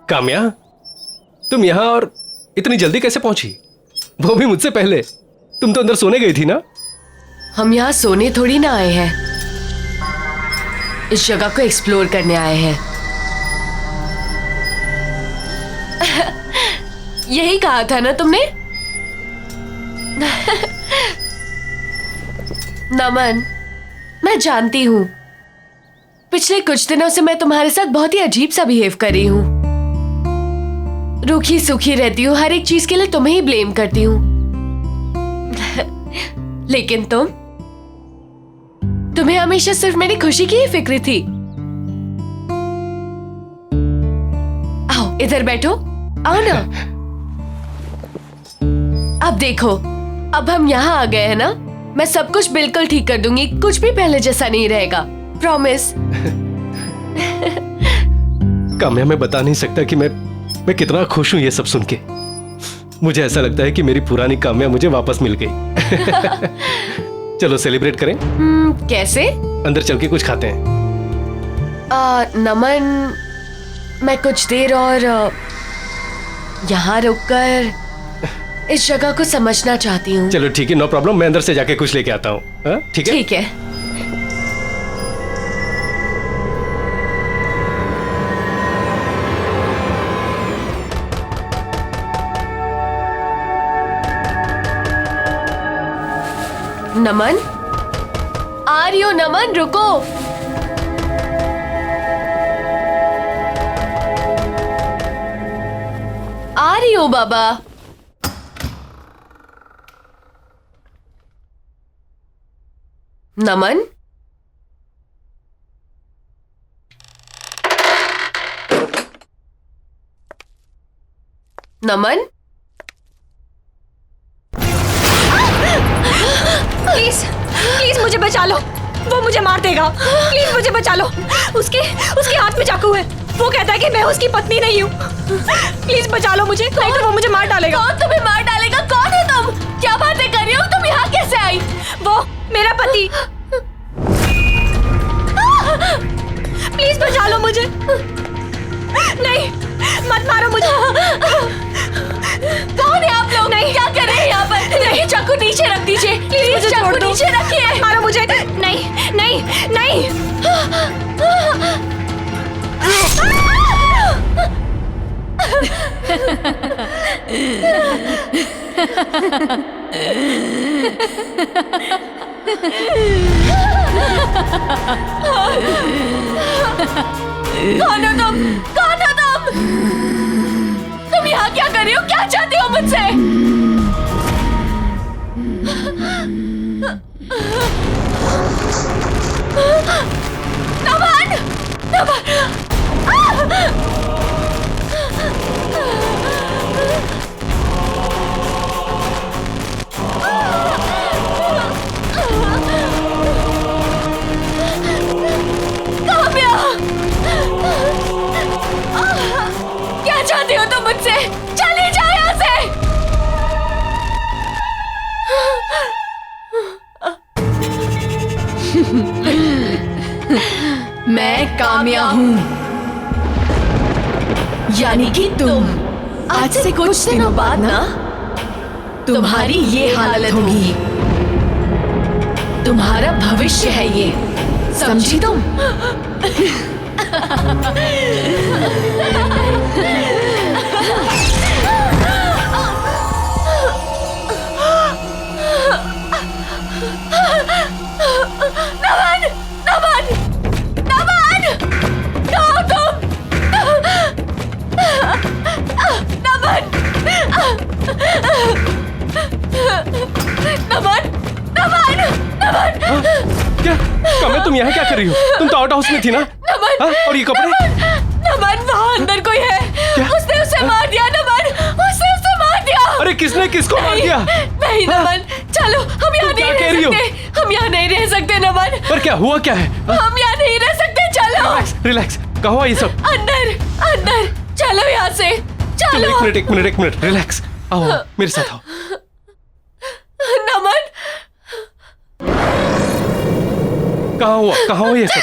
Kamya, तुम यहां और इतनी जल्दी कैसे पहुंची? वो भी मुझसे पहले। तुम तो अंदर सोने गई थी ना? हम यहाँ सोने थोड़ी ना आए हैं, इस जगह को एक्सप्लोर करने आए हैं। यही कहा था ना तुमने? नमन, मैं जानती हूं पिछले कुछ दिनों से मैं तुम्हारे साथ बहुत ही अजीब सा बिहेव कर रही हूं। रूखी सूखी रहती हूँ, हर एक चीज के लिए तुम्हें ही ब्लेम करती हूँ। लेकिन तुम्हें हमेशा सिर्फ मेरी खुशी की ही फिक्र थी। आओ इधर बैठो, आओ ना। अब देखो, अब हम यहाँ आ गए हैं ना, मैं सब कुछ बिल्कुल ठीक कर दूंगी। कुछ भी पहले जैसा नहीं रहेगा, प्रॉमिस। काम्या, मैं बता नहीं सकता कि मैं कितना खुश हूं ये सब सुन के। मुझे ऐसा लगता है कि मेरी पुरानी काम्या मुझे वापस मिल गई। चलो सेलिब्रेट करें। कैसे? अंदर चल के कुछ खाते हैं। नमन, मैं कुछ देर और यहाँ रुककर इस जगह को समझना चाहती हूँ। चलो ठीक है, नो प्रॉब्लम। मैं अंदर से जाके कुछ लेके आता हूँ। ठीक है? ठीक है। नमन, आ रही हो? नमन रुको। आ रही हो बाबा। नमन, नमन, प्लीज प्लीज मुझे बचा लो, वो मुझे मार देगा। प्लीज मुझे बचा लो। उसके हाथ में चाकू है। वो कहता है कि मैं उसकी पत्नी नहीं हूँ। प्लीज बचा लो मुझे, नहीं तो वो मुझे मार डालेगा। कौन तुम्हें मार डालेगा? कौन है तुम? क्या बातें कर रही हो? तुम यहाँ कैसे आई? वो मेरा पति। प्लीज बचा लो मुझे। नहीं, मत मारो मुझे। कौन है आप लोग? नहीं, क्या कर रहे हैं यहाँ पर? नहीं, चाकू नीचे रख दीजिए प्लीज, चाकू नीचे रखिए। मारो मुझे। नहीं नहीं नहीं। कौन हो तुम? कौन हो तुम? तुम यहाँ क्या कर रही हो? क्या चाहती हो मुझसे? नमन! नमन! काम्या! क्या चाहती हो तुम मुझसे? चली जाओ यहाँ से! मैं काम्या हूँ, यानी कि तुम। आज से कुछ दिनों बाद ना तुम्हारी ये हालत होगी। तुम्हारा भविष्य है ये, समझी तुम? नमन! नमन! नमन! कहो तुम! नमन! नमन! नमन! नमन! क्या काम्या, तुम यहाँ क्या कर रही हो? तुम तो आउट हाउस में थी ना? नमन! और ये कपड़े? नमन, वहाँ अंदर कोई है। उसने उसे मार दिया नमन, उसने उसे मार दिया। अरे किसने किसको मार दिया? नहीं नमन, चलो हम यहाँ नहीं रह सकते। हम यहाँ नहीं रह सकते नमन। पर क्या हुआ, क्या है? हम यहाँ नहीं रह सकते, चलो। रिलैक्स, कहाँ हुआ ये सब? अंदर अंदर चलो यहाँ से, चलो। एक मिनट, रिलैक्स। आओ मेरे साथ आओ। नमन! कहाँ हुआ ये सब?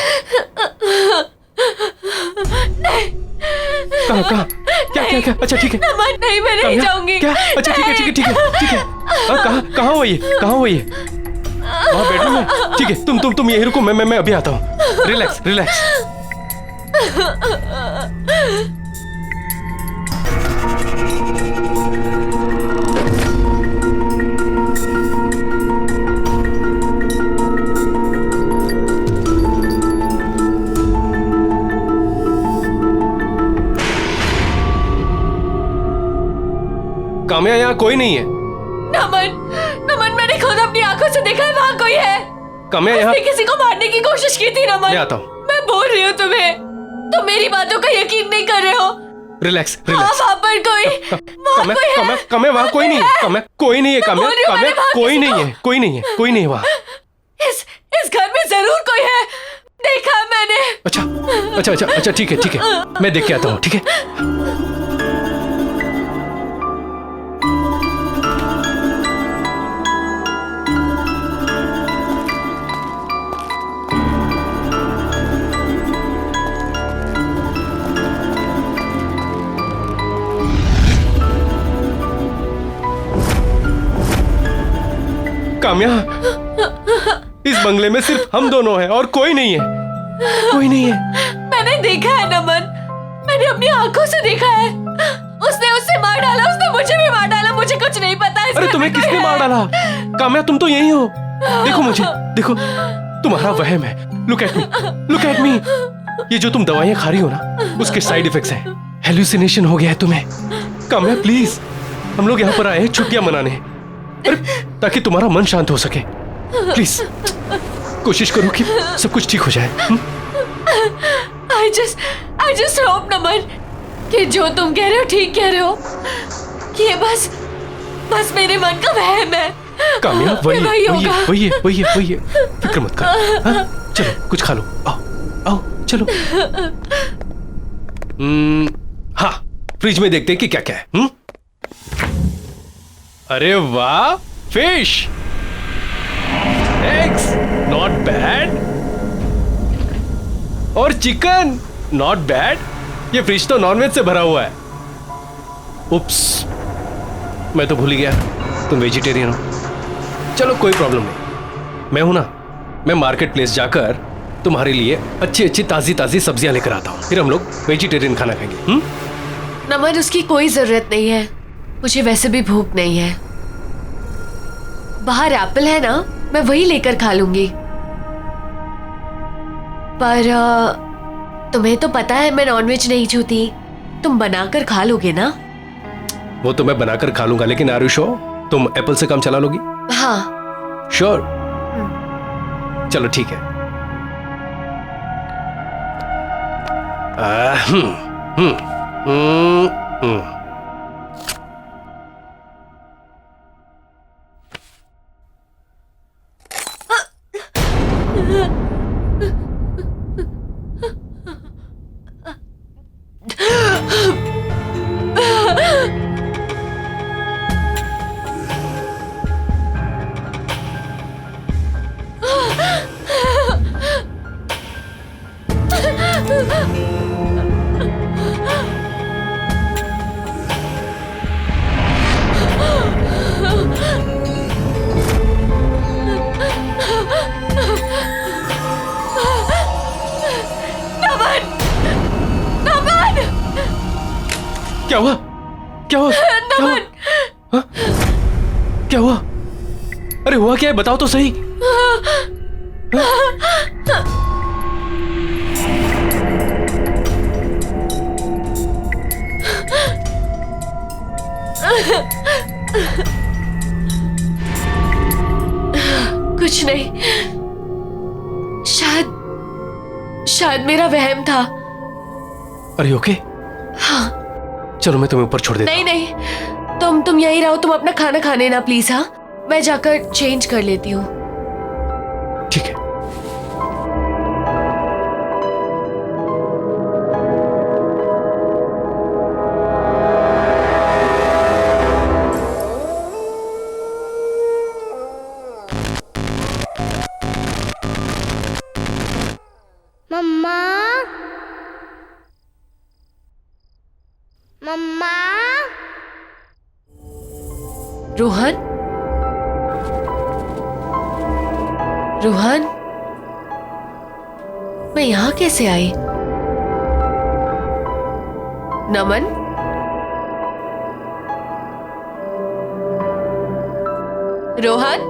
कहाँ? क्या? अच्छा ठीक है। नमन नहीं, मैं नहीं जाऊंगी। क्या? अच्छा ठीक है। कहाँ हुआ ये? वहाँ बेडरूम में? ठीक है, तुम यहीं रुको, मैं अभी आता हूँ। रिलैक्स। काम्या, यहाँ कोई नहीं है। नमन, मैंने खुद अपनी आंखों से देखा है, वहाँ कोई है। काम्या, यहाँ किसी को मारने की कोशिश की थी नमन। मैं आता हूँ। मैं बोल रही हूँ तुम्हें, तुम मेरी बातों का यकीन नहीं कर रहे हो। रिलैक्स। वहाँ पर कोई है। काम्या, वहाँ कोई नहीं है। काम्या, कोई नहीं है। काम्या, कोई नहीं है वहाँ। इस घर में जरूर कोई है, देखा मैंने। अच्छा ठीक है, मैं देख के आता हूँ। ठीक है। काम्या, इस बंगले में सिर्फ हम दोनों हैं और कोई नहीं है। मैंने देखा है नमन, मैंने अपनी आंखों से देखा है। उसने उससे मार डाला, उसने मुझे भी मार डाला, मुझे कुछ नहीं पता। अरे तुम्हें किसने मार डाला? काम्या, तुम तो यही हो। देखो मुझे, देखो, तुम्हारा वहम है। Look at me. ये जो तुम दवाइयां खा रही हो ना, उसके साइड इफेक्ट्स हैं। हेलुसिनेशन हो गया है तुम्हें। काम्या प्लीज, हम लोग यहाँ पर आए हैं छुट्टियां मनाने, ताकि तुम्हारा मन शांत हो सके। प्लीज कोशिश करो कि सब कुछ ठीक हो जाए। I just hope नमन कि जो तुम कह रहे हो ठीक कह रहे हो। ये बस मेरे मन का वहम है। काम्या, वही है। फिक्र मत कर। चलो कुछ खा लो। आओ चलो। हाँ, फ्रिज में देखते हैं कि क्या क्या है। अरे वाह, फिश, एग्स, नॉट बैड, और चिकन, नॉट बैड। ये फ्रिज तो नॉनवेज से भरा हुआ है। उप्स, मैं तो भूल ही गया। तुम वेजिटेरियन हो। चलो कोई प्रॉब्लम नहीं, मैं हूं ना, मैं मार्केट प्लेस जाकर तुम्हारे लिए अच्छी अच्छी ताजी ताजी सब्जियां लेकर आता हूँ, फिर हम लोग वेजिटेरियन खाना खाएंगे। नमन, उसकी कोई जरूरत नहीं है, मुझे वैसे भी भूख नहीं है। बाहर एप्पल है ना, मैं वही लेकर खा लूंगी। पर तुम्हें तो पता है मैं नॉनवेज नहीं छूती, तुम बनाकर खा लोगे ना? वो तो मैं बनाकर खा लूंगा, लेकिन आर यू श्योर तुम एप्पल से काम चला लोगी? हाँ। श्योर? चलो ठीक है। क्या हुआ? क्या हुआ? हाँ? क्या हुआ? अरे हुआ क्या है, बताओ तो सही। कुछ नहीं, शायद मेरा वहम था। अरे ओके? हाँ। चलो मैं तुम्हें ऊपर छोड़ देता हूं। नहीं, तुम यहीं रहो, तुम अपना खाना खाने ना प्लीज। हाँ, मैं जाकर चेंज कर लेती हूँ। ठीक है। मम्मा, मम्मा। रोहन, रोहन, मैं यहां कैसे आई? नमन, रोहन,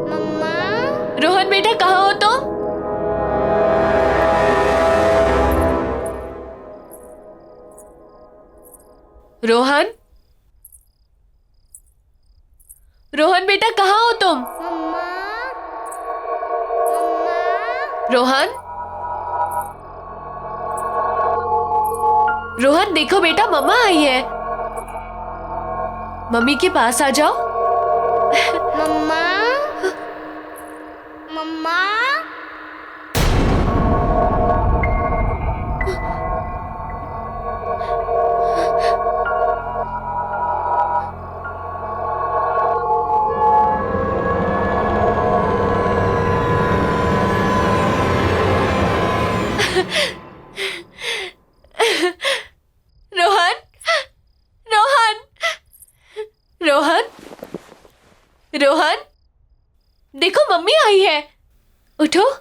मम्मा। रोहन बेटा कहाँ हो तुम? रोहन, रोहन बेटा कहाँ हो तुम? रोहन, रोहन देखो बेटा, मम्मा आई है, मम्मी के पास आ जाओ। मम्मा, मम्मा। रोहन, रोहन, रोहन, रोहन, देखो मम्मी आई है, उठो।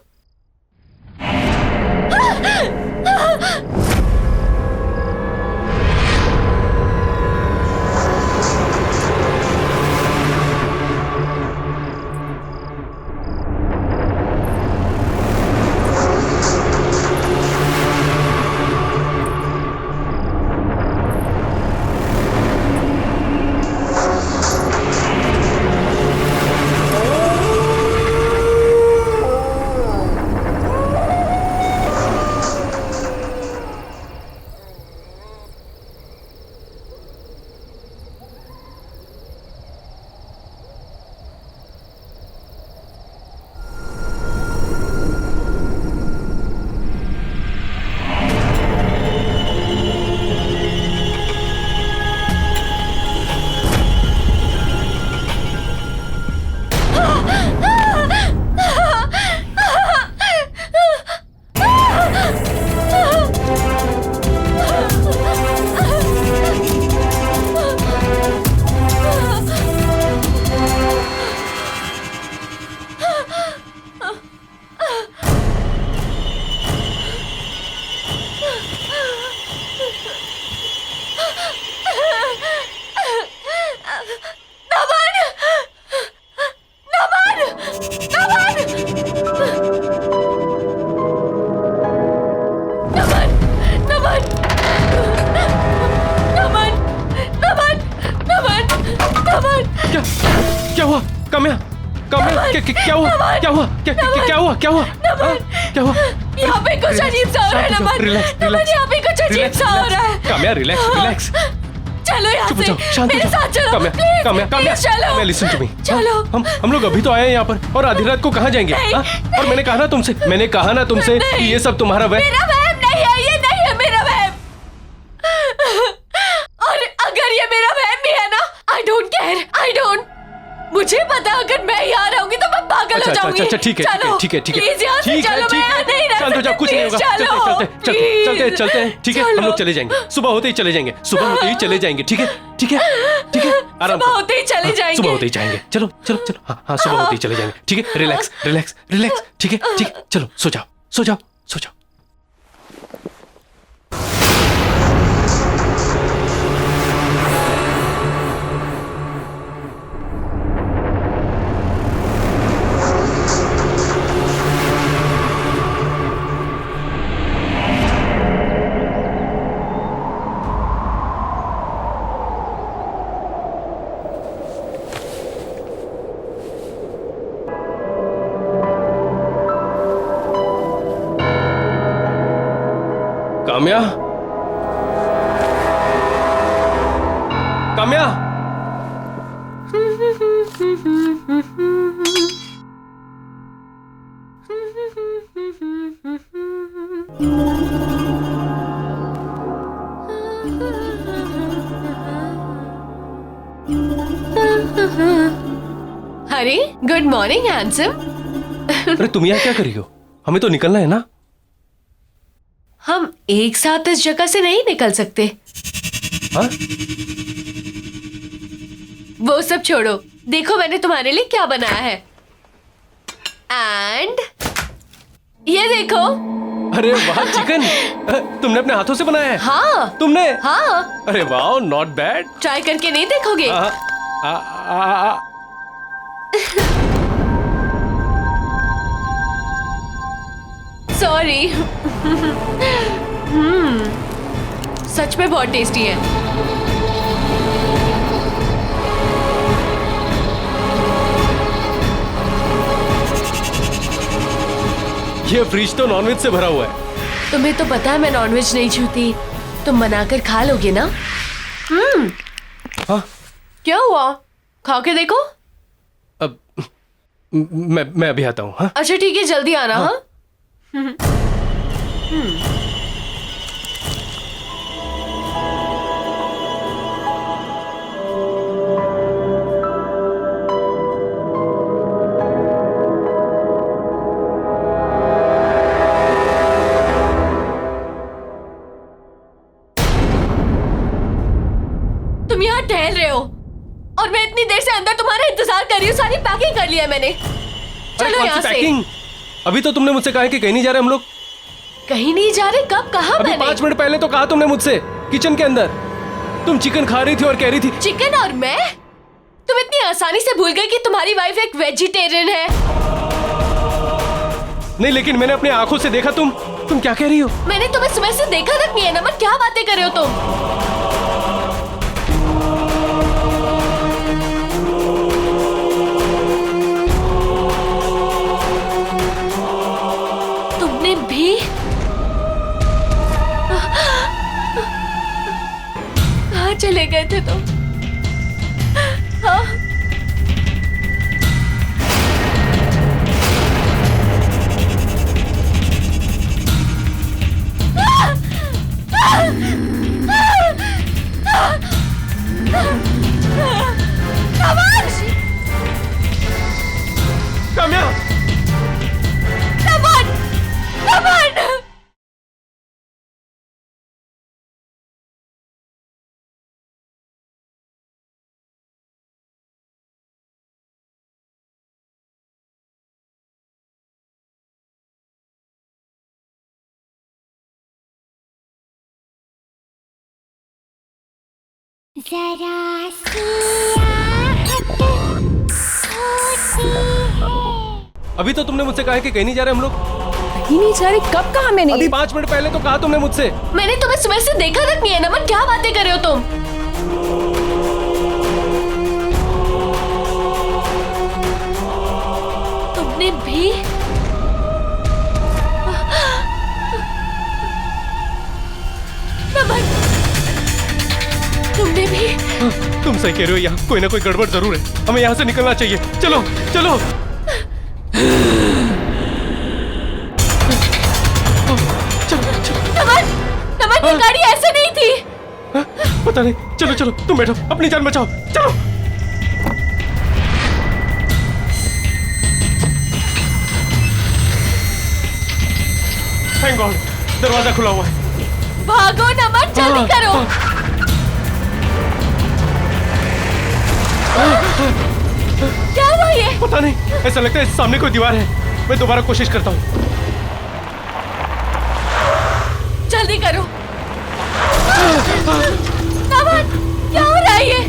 क्या हुआ काम्या? काम्या क्या हुआ? क्या हुआ? क्या हुआ? क्या हुआ? क्या हुआ? यहाँ पे कुछ अजीब सा हो रहा है नमन। नमन यहाँ पे कुछ अजीब सा हो रहा है। Kamya relax relax. चलो यहाँ चुप हो से, जाओ, शांत हो मेरे जाओ। साथ चलो। काम्या प्लीज, काम्या काम्या प्लीज चलो। Kamya listen to me. चलो। हम लोग अभी तो आए हैं यहाँ पर और आधी रात को कहाँ जाएंगे? हाँ? और मैंने कहा ना तुमसे कि ये सब तुम्हारा वह। मेरा वहम नहीं है, ये नहीं है मेरा वहम। और अगर ये मेरा वहम भी है ना, I don't care, I don't. मुझे पता अगर मैं यहाँ रहूंगी तो मैं पागल हो जाऊंगी। अच्छा ठीक है ठीक है प्लीज यहाँ से चलो, मैं यहाँ नहीं रह शांत हो जाओ, कुछ नहीं होगा। चलते हैं ठीक है, हम लोग चले जाएंगे। सुबह होते ही चले जाएंगे, सुबह होते ही चले जाएंगे। ठीक है आराम सुबह होते ही चले जाएंगे। सुबह होते ही जाएंगे। चलो हाँ सुबह होते ही चले जाएंगे। ठीक है रिलैक्स। ठीक है चलो सो जाओ। काम्या अरे गुड मॉर्निंग हैंडसम। अरे तुम यहाँ क्या कर रही हो? हमें तो निकलना है ना। हम एक साथ इस जगह से नहीं निकल सकते। हाँ? वो सब छोड़ो, देखो मैंने तुम्हारे लिए क्या बनाया है। एंड ये देखो। अरे वाह चिकन, तुमने अपने हाथों से बनाया है? हाँ। तुमने? हाँ। अरे वाह नॉट बैड। ट्राई करके नहीं देखोगे? सॉरी। सच में बहुत टेस्टी है। ये फ्रिज तो नॉनवेज से भरा हुआ है। तुम्हें तो पता है मैं नॉनवेज नहीं छूती, तुम बनाकर खा लोगे ना? हाँ? क्या हुआ? खा के देखो। अब मैं अभी आता हूँ। हाँ? अच्छा ठीक है, जल्दी आना। हाँ? तुम यहाँ टहल रहे हो और मैं इतनी देर से अंदर तुम्हारा इंतजार कर रही हूँ। सारी पैकिंग कर लिया है मैंने। चलो यहाँ से। पैकिंग? अभी तो तुमने मुझसे कहा कि कहीं नहीं जा रहे हम लोग। कहीं नहीं जा रहे? कब कहा अभी मैंने? 5 मिनट पहले तो कहा तुमने मुझसे किचन के अंदर। तुम चिकन खा रही थी और कह रही थी। चिकन और मैं? तुम इतनी आसानी से भूल गए कि तुम्हारी वाइफ एक वेजिटेरियन है। नहीं लेकिन मैंने अपनी आंखों से देखा। तुम क्या कह रही हो? मैंने तुम्हें सुबह से देखा तक नहीं है नमन। क्या बातें कर रहे हो तुम? तुमने भी? कहाँ चले गए थे तुम? हाँ? काम्या! नमन! नमन! जरा सी आहट होती है। अभी तो तुमने मुझसे कहा है कि कहीं नहीं जा रहे हम लोग। कहीं नहीं जा रहे? कब कहा मैंने? अभी 5 मिनट पहले तो कहा तुमने मुझसे। मैंने तुम्हें सुबह से देखा तक नहीं है नमन। क्या बातें कर रहे हो तुम? अभी नमन, तुमने भी? तुम सही कह रहे हो, यहाँ कोई ना कोई गड़बड़ जरूर है। हमें यहाँ से निकलना चाहिए। चलो चलो। नमन, नमन ये गाड़ी ऐसे नहीं थी। पता नहीं। चलो चलो, तुम बैठो, अपनी जान बचाओ। चलो। थैंक गॉड, दरवाजा खुला हुआ है। भागो नमन, जल्दी करो। क्या हुआ ये? पता नहीं, ऐसा लगता है सामने कोई दीवार है। मैं दोबारा कोशिश करता हूँ। जल्दी करो। नमन, क्या हो रहा है ये?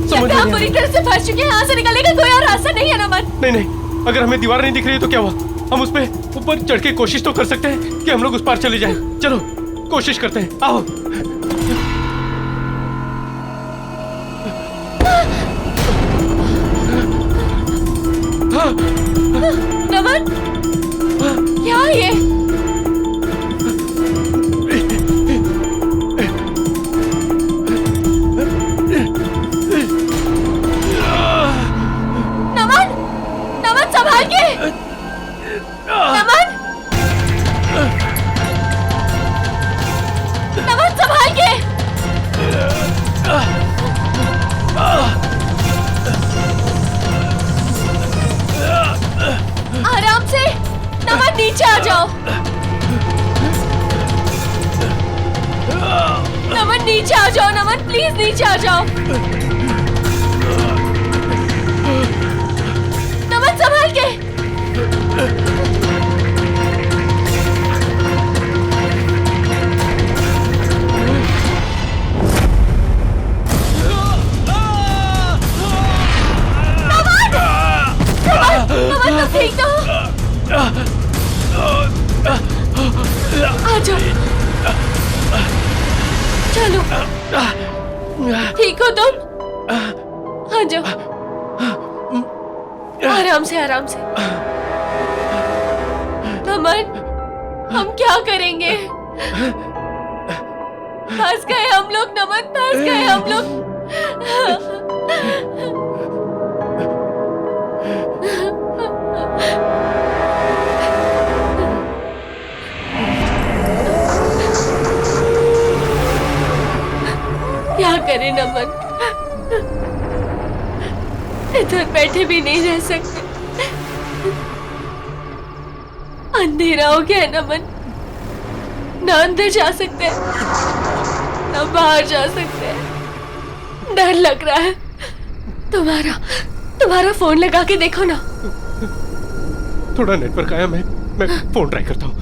समझ हम नहीं पूरी तरह से फंस चुके हैं। यहाँ से निकलने का कोई और रास्ता नहीं है नमन। नहीं नहीं, अगर हमें दीवार नहीं दिख रही है तो क्या हुआ? हम उस पे ऊपर चढ़ के कोशिश तो कर सकते हैं कि हम लोग उस पार चले जाएं। चलो कोशिश करते हैं, आओ। नमन, क्या ये? नमन, नमन संभाल के। नमन, नमन संभाल के। आराम से। नमन नीचे आ जाओ। नमन नीचे आ जाओ। नमन प्लीज नीचे आ जाओ। नमन संभाल के। नमन तुम ठीक तो हो? आ जाओ। चलो, ठीक हो तुम? आ जाओ। आराम से, आराम से। नमन, हम क्या करेंगे? फंस गए हम लोग नमन, फंस गए हम लोग। क्या करें नमन, इधर बैठे भी नहीं रह सकते। अंधेरा हो गया है नमन, ना अंदर जा सकते हैं ना बाहर जा सकते हैं। डर लग रहा है। तुम्हारा फोन लगा के देखो ना। थोड़ा नेटवर्क आया, मैं फोन ट्राई करता हूँ।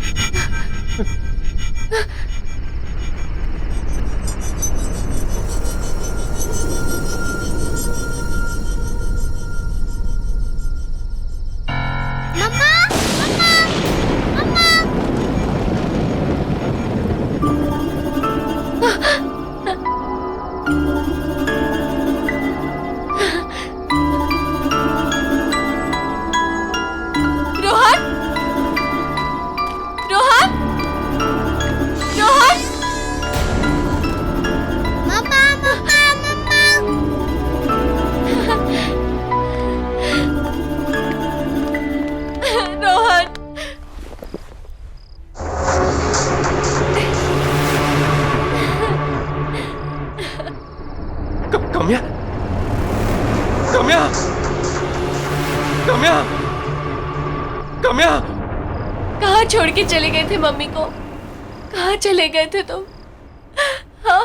कहाँ छोड़ के चले गए थे मम्मी को? कहाँ चले गए थे तुम? हाँ?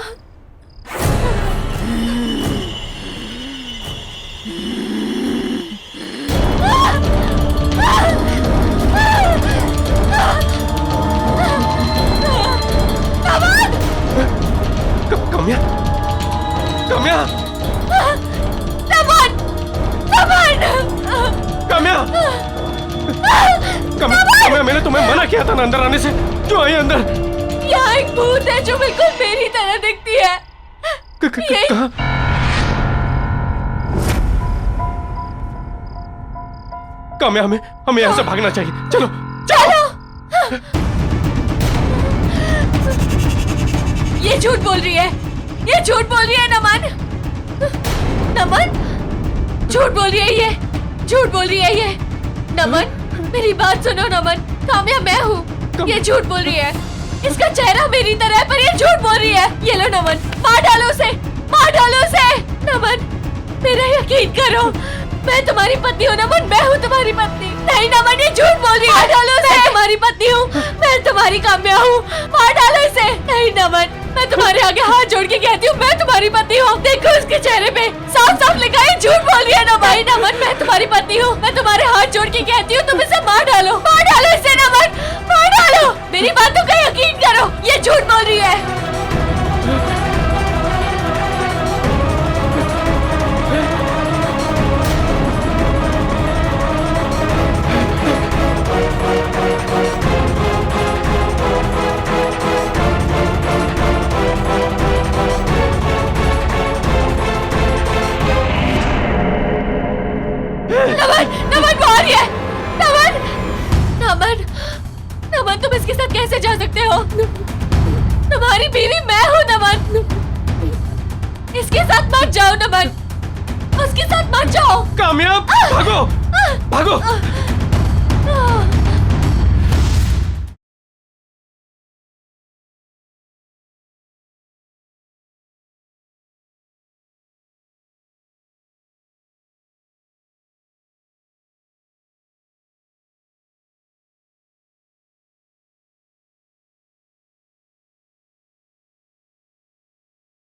कम्या, कम्या, नमन, कम्या, कम्या, मैंने तुम्हें मना किया था ना अंदर आने से। क्यों आई अंदर? यहाँ एक भूत है जो बिल्कुल मेरी तरह दिखती है। कहाँ? काम्या, हमें यहाँ से भागना चाहिए। चलो चलो। ये झूठ बोल रही है, ये झूठ बोल रही है नमन। नमन झूठ बोल रही है, ये झूठ बोल रही है ये। नमन मेरी बात सुनो नमन, काम्या मैं हूँ। ये झूठ बोल रही है, इसका चेहरा मेरी तरह है पर ये झूठ बोल रही है। ये लो नमन, मार डालो उसे, मार डालो उसे। नमन मेरा यकीन करो, मैं तुम्हारी पत्नी हूँ नमन, मैं हूँ तुम्हारी पत्नी। नहीं नमन ये झूठ बोल रही है। मार डालो उसे। मैं तुम्हारी पत्नी हूँ, मैं तुम्हारी काम्या हूँ, मार डालो इसे। नहीं नमन मैं तुम्हारे आगे हाथ जोड़ के कहती हूँ मैं तुम्हारी पत्नी हूँ। देखो उसके चेहरे पे साफ साफ लिखा है झूठ बोल रही है नमन। नहीं नमन मैं तुम्हारी पत्नी हूँ, मैं तुम्हारे हाथ जोड़ के कहती हूँ तुम इसे मार डालो, मार डालो इसे नमन, मार डालो। मेरी बातों का यकीन करो, ये झूठ बोल रही है। नमन नमन वो आ रही है। नमन नमन नमन तुम इसके साथ कैसे जा सकते हो? तुम्हारी बीवी मैं हूँ नमन, इसके साथ मत जाओ नमन, उसके साथ मत जाओ। कामयाब भागो, भागो।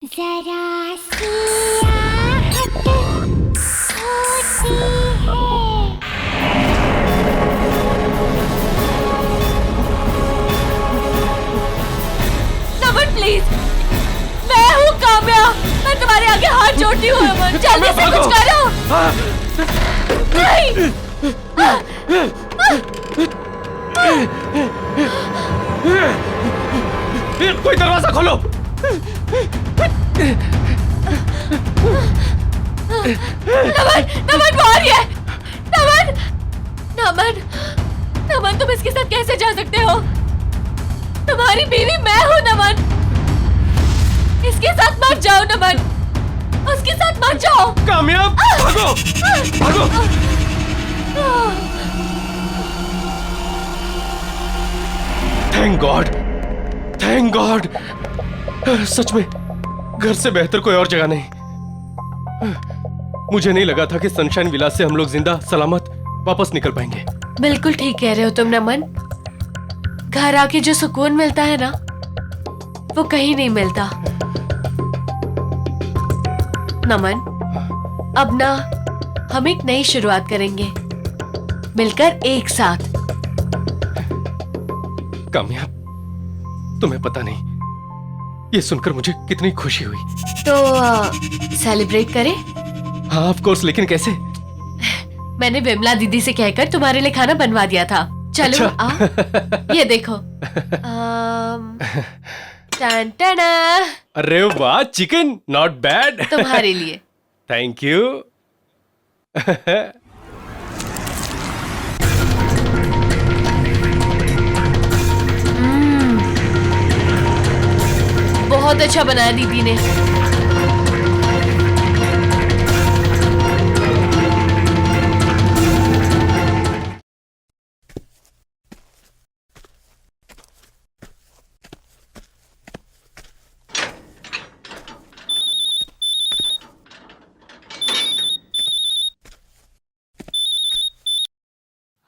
जरा सी आहट होती है। नमन प्लीज, मैं हूँ काम्या, मैं तुम्हारे आगे हाथ जोड़ती हूँ नमन, जल्दी से कुछ करो। नहीं कोई दरवाजा खोलो। नमन नमन वो आ रही है। नमन नमन नमन तुम इसके साथ कैसे जा सकते हो? तुम्हारी बीवी मैं हूँ नमन, इसके साथ मत जाओ नमन, उसके साथ मत जाओ। कामयाब भागो, भागो। Thank God, thank God. सच में घर से बेहतर कोई और जगह नहीं। मुझे नहीं लगा था कि सनशाइन विला से हम लोग जिंदा सलामत वापस निकल पाएंगे। बिल्कुल ठीक कह रहे हो तुम नमन, घर आके जो सुकून मिलता है ना वो कहीं नहीं मिलता। नमन अब ना हम एक नई शुरुआत करेंगे, मिलकर एक साथ। कामयाब तुम्हें पता नहीं ये सुनकर मुझे कितनी खुशी हुई। तो सेलिब्रेट करें? हाँ ऑफ कोर्स, लेकिन कैसे? मैंने विमला दीदी से कहकर तुम्हारे लिए खाना बनवा दिया था। चलो अच्छा। आओ, ये देखो। टन टना। अरे वाह, चिकन नॉट बैड। तुम्हारे लिए। Thank you. बहुत अच्छा बनाया दीदी ने।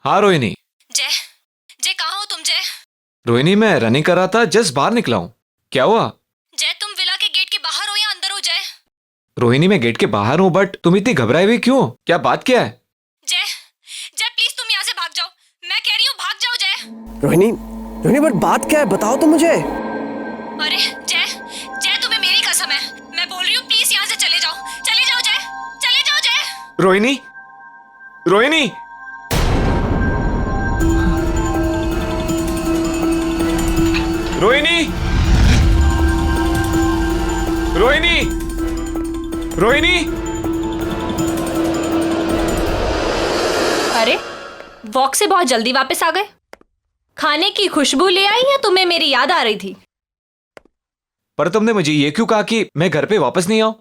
हाँ रोहिणी। जय जय कहाँ हो तुम? जय रोहिणी मैं रनिंग कर रहा था, जस्ट बाहर निकला हूँ। क्या हुआ? जय तुम विला के गेट के बाहर हो या अंदर हो? जय रोहिणी मैं गेट के बाहर हूँ, बट तुम इतनी घबराई हुई क्यों? क्या बात क्या है? जय जय प्लीज तुम यहाँ से भाग जाओ, मैं कह रही हूँ भाग जाओ। जय रोहिणी, रोहिणी बट बात क्या है, बताओ तो मुझे। अरे जय जय तुम्हें मेरी कसम है, मैं बोल रही हूँ प्लीज यहाँ से चले जाओ, चले जाओ जय, चले जाओ जय। रोहिणी, रोहिणी, रोहिणी, रोहिणी, रोहिणी। अरे वॉक से बहुत जल्दी वापस आ गए? खाने की खुशबू ले आई या तुम्हें मेरी याद आ रही थी? पर तुमने मुझे ये क्यों कहा कि मैं घर पे वापस नहीं आऊं?